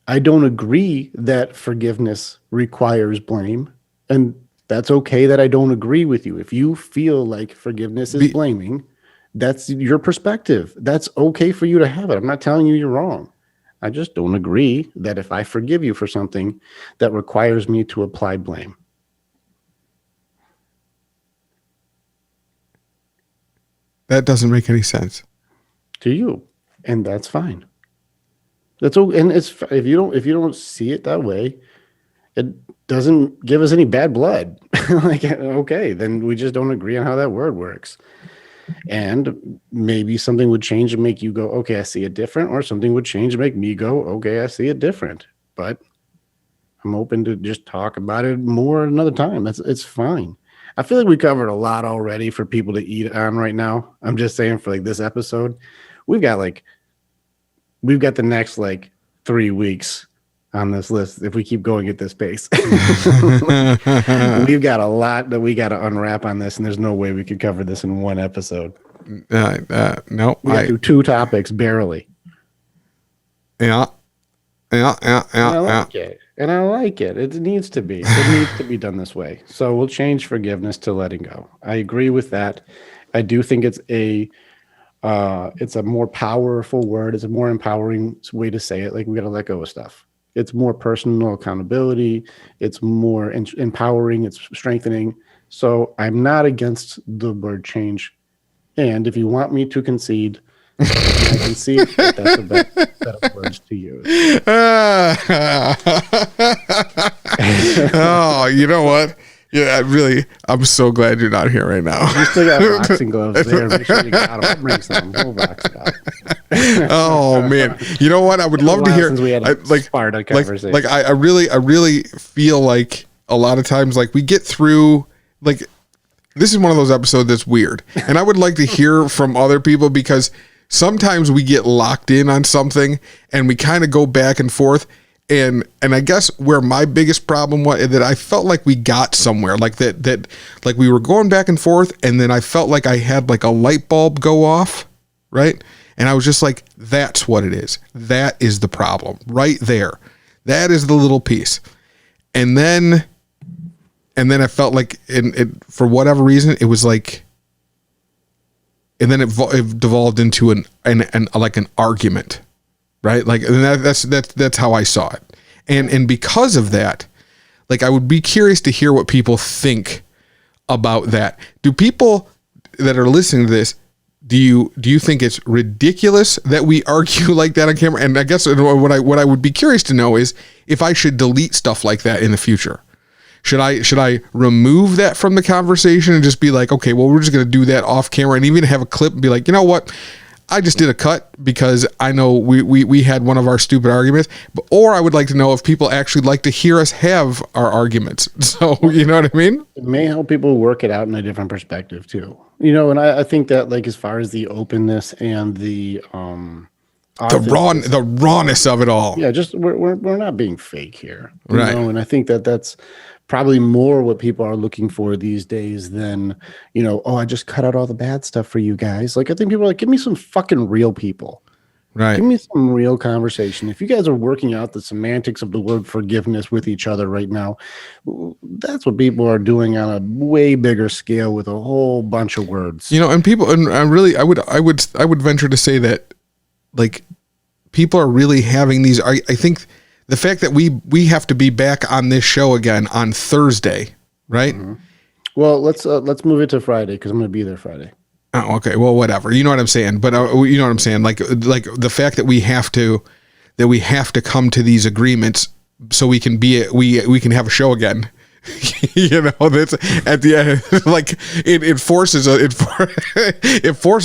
I don't agree that forgiveness requires blame, and that's okay that I don't agree with you. If you feel like forgiveness is blaming, that's your perspective. That's okay for you to have it. I'm not telling you you're wrong. I just don't agree that if I forgive you for something that requires me to apply blame. That doesn't make any sense to you, and that's fine. That's okay. And it's if you don't see it that way, it doesn't give us any bad blood. Like, okay, then we just don't agree on how that word works. And maybe something would change and make you go, okay, I see it different, or something would change and make me go, okay, I see it different. But I'm open to just talk about it more another time. It's fine. I feel like we covered a lot already for people to eat on right now. I'm just saying for like this episode, we've got the next 3 weeks on this list if we keep going at this pace. We've got a lot that we got to unwrap on this, and there's no way we could cover this in one episode. No, we got to do 2 topics barely. Yeah. I like it. And I like it. It needs to be. It needs to be done this way. So we'll change forgiveness to letting go. I agree with that. I do think it's a more powerful word. It's a more empowering way to say it. Like, we got to let go of stuff. It's more personal accountability. It's more empowering. It's strengthening. So I'm not against the word change. And if you want me to concede, I concede that that's the best set of words to use. Oh, you know what? Yeah, I'm so glad you're not here right now. You still got boxing gloves there. Make sure you got them. I'll bring some. We'll box it out. Oh man, you know what? I would love to hear. Since we had a Sparta conversation. I really feel like a lot of times, we get through. This is one of those episodes that's weird, and I would like to hear from other people, because sometimes we get locked in on something and we kind of go back and forth. And I guess where my biggest problem was that I felt like we got somewhere, that we were going back and forth, and then I felt like I had a light bulb go off, right? And I was just like, that's what it is. That is the problem right there. That is the little piece. And then I felt like for whatever reason, it was like, and then it devolved into an argument. Right. And that's how I saw it. And because of that, I would be curious to hear what people think about that. Do people that are listening to this, do you think it's ridiculous that we argue like that on camera? And I guess what I would be curious to know is if I should delete stuff like that in the future. Should I remove that from the conversation and just be like, okay, well, we're just going to do that off camera, and even have a clip and be like, you know what? I just did a cut because I know we had one of our stupid arguments, or I would like to know if people actually like to hear us have our arguments. So, you know what I mean? It may help people work it out in a different perspective too. And I think that as far as the openness and the rawness of it all. Yeah, just we're not being fake here. Right. And I think that's probably more what people are looking for these days than, I just cut out all the bad stuff for you guys. I think people are like, give me some fucking real people. Right. Give me some real conversation. If you guys are working out the semantics of the word forgiveness with each other right now, that's what people are doing on a way bigger scale with a whole bunch of words. And people, and I would venture to say that, people are really having these. I think the fact that we have to be back on this show again on Thursday, right? Mm-hmm. Well, let's move it to Friday because I'm going to be there Friday. Oh, okay. Well, whatever. You know what I'm saying. But you know what I'm saying. Like the fact that we have to come to these agreements so we can we can have a show again. You know, that's at the end. Like it forces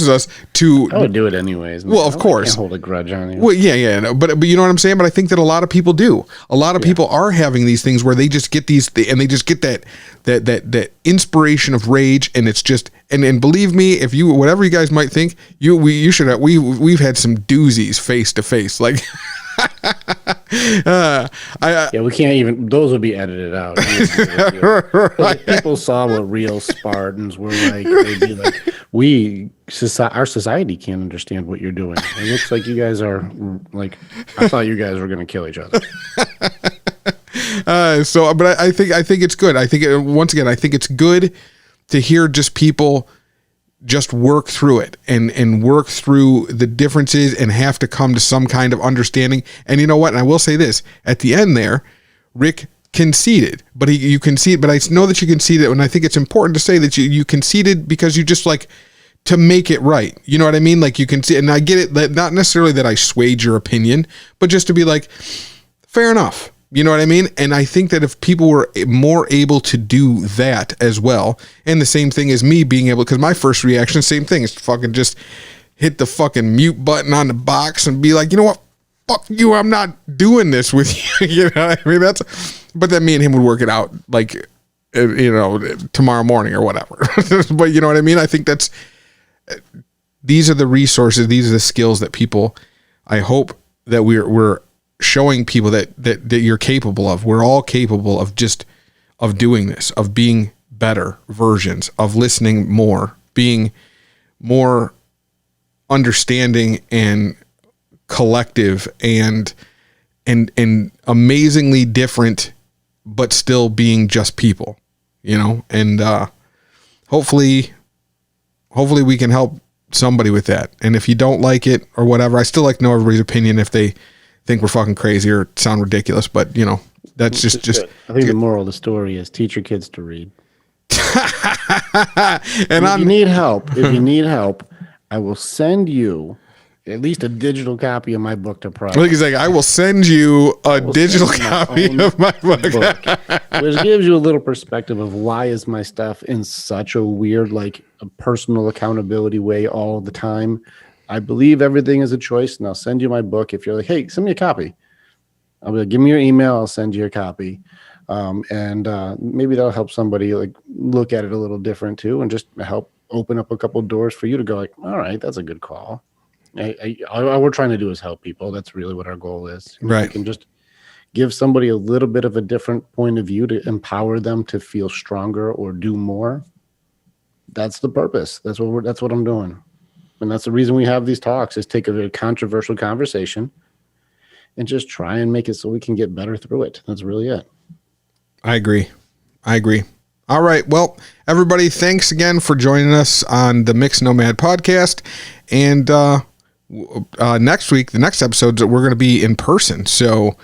us to. I would do it anyways. Man. Well, of course, can't hold a grudge on you. Well, yeah. No, but you know what I'm saying. But I think that a lot of people do. A lot of people are having these things where they just get these, and they just get that inspiration of rage, and it's just and believe me, if you whatever you guys might think, you should have, we've had some doozies face to face, like. We can't even. Those would be edited out. Right. If people saw what real Spartans were like, they'd be like, our society can't understand what you're doing. It looks like you guys are like. I thought you guys were going to kill each other. But I think it's good. I think once again, I think it's good to hear just people just work through it and work through the differences and have to come to some kind of understanding. And you know what? And I will say this at the end there, Rick conceded, but you conceded, but I know that you conceded. And I think it's important to say that you conceded because you just like to make it right. You know what I mean? Like you can see, and I get it, that not necessarily that I swayed your opinion, but just to be like, fair enough. You know what I mean? And I think that if people were more able to do that as well, and the same thing as me being able, because my first reaction, same thing, is to fucking just hit the fucking mute button on the box and be like, you know what? Fuck you. I'm not doing this with you. You know what I mean? But then me and him would work it out like, you know, tomorrow morning or whatever. But you know what I mean? I think these are the resources, these are the skills that people, I hope that we're showing people that you're capable of. We're all capable of doing this, of being better versions, of listening more, being more understanding and collective and amazingly different, but still being just people, you know? And hopefully we can help somebody with that. And if you don't like it or whatever, I still like to know everybody's opinion if they think we're fucking crazy or sound ridiculous, but you know, that's just I think the moral of the story is teach your kids to read. And if you need help, I will send you at least a digital copy of my book to print. Like he's like, I will send you a digital copy of my book. Which gives you a little perspective of why is my stuff in such a weird, like a personal accountability way all the time. I believe everything is a choice, and I'll send you my book. If you're like, hey, send me a copy, I'll be like, give me your email. I'll send you a copy. And maybe that'll help somebody like look at it a little different too, and just help open up a couple doors for you to go like, all right, that's a good call. All we're trying to do is help people. That's really what our goal is. Right. We can just give somebody a little bit of a different point of view to empower them to feel stronger or do more. That's the purpose. That's what I'm doing. And that's the reason we have these talks, is take a very controversial conversation and just try and make it so we can get better through it. That's really it. I agree. All right. Well, everybody, thanks again for joining us on the Mixed Nomad podcast. And next week, the next episode, we're going to be in person. So,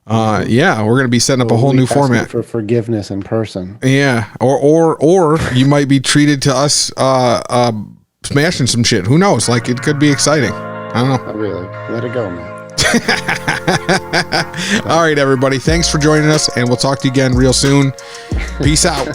we're going to be setting up a whole new format for forgiveness in person. Yeah. Or you might be treated to us, smashing some shit. Who knows? Like, it could be exciting. I don't know. I'll be like, let it go, man. All right, everybody. Thanks for joining us, and we'll talk to you again real soon. Peace out.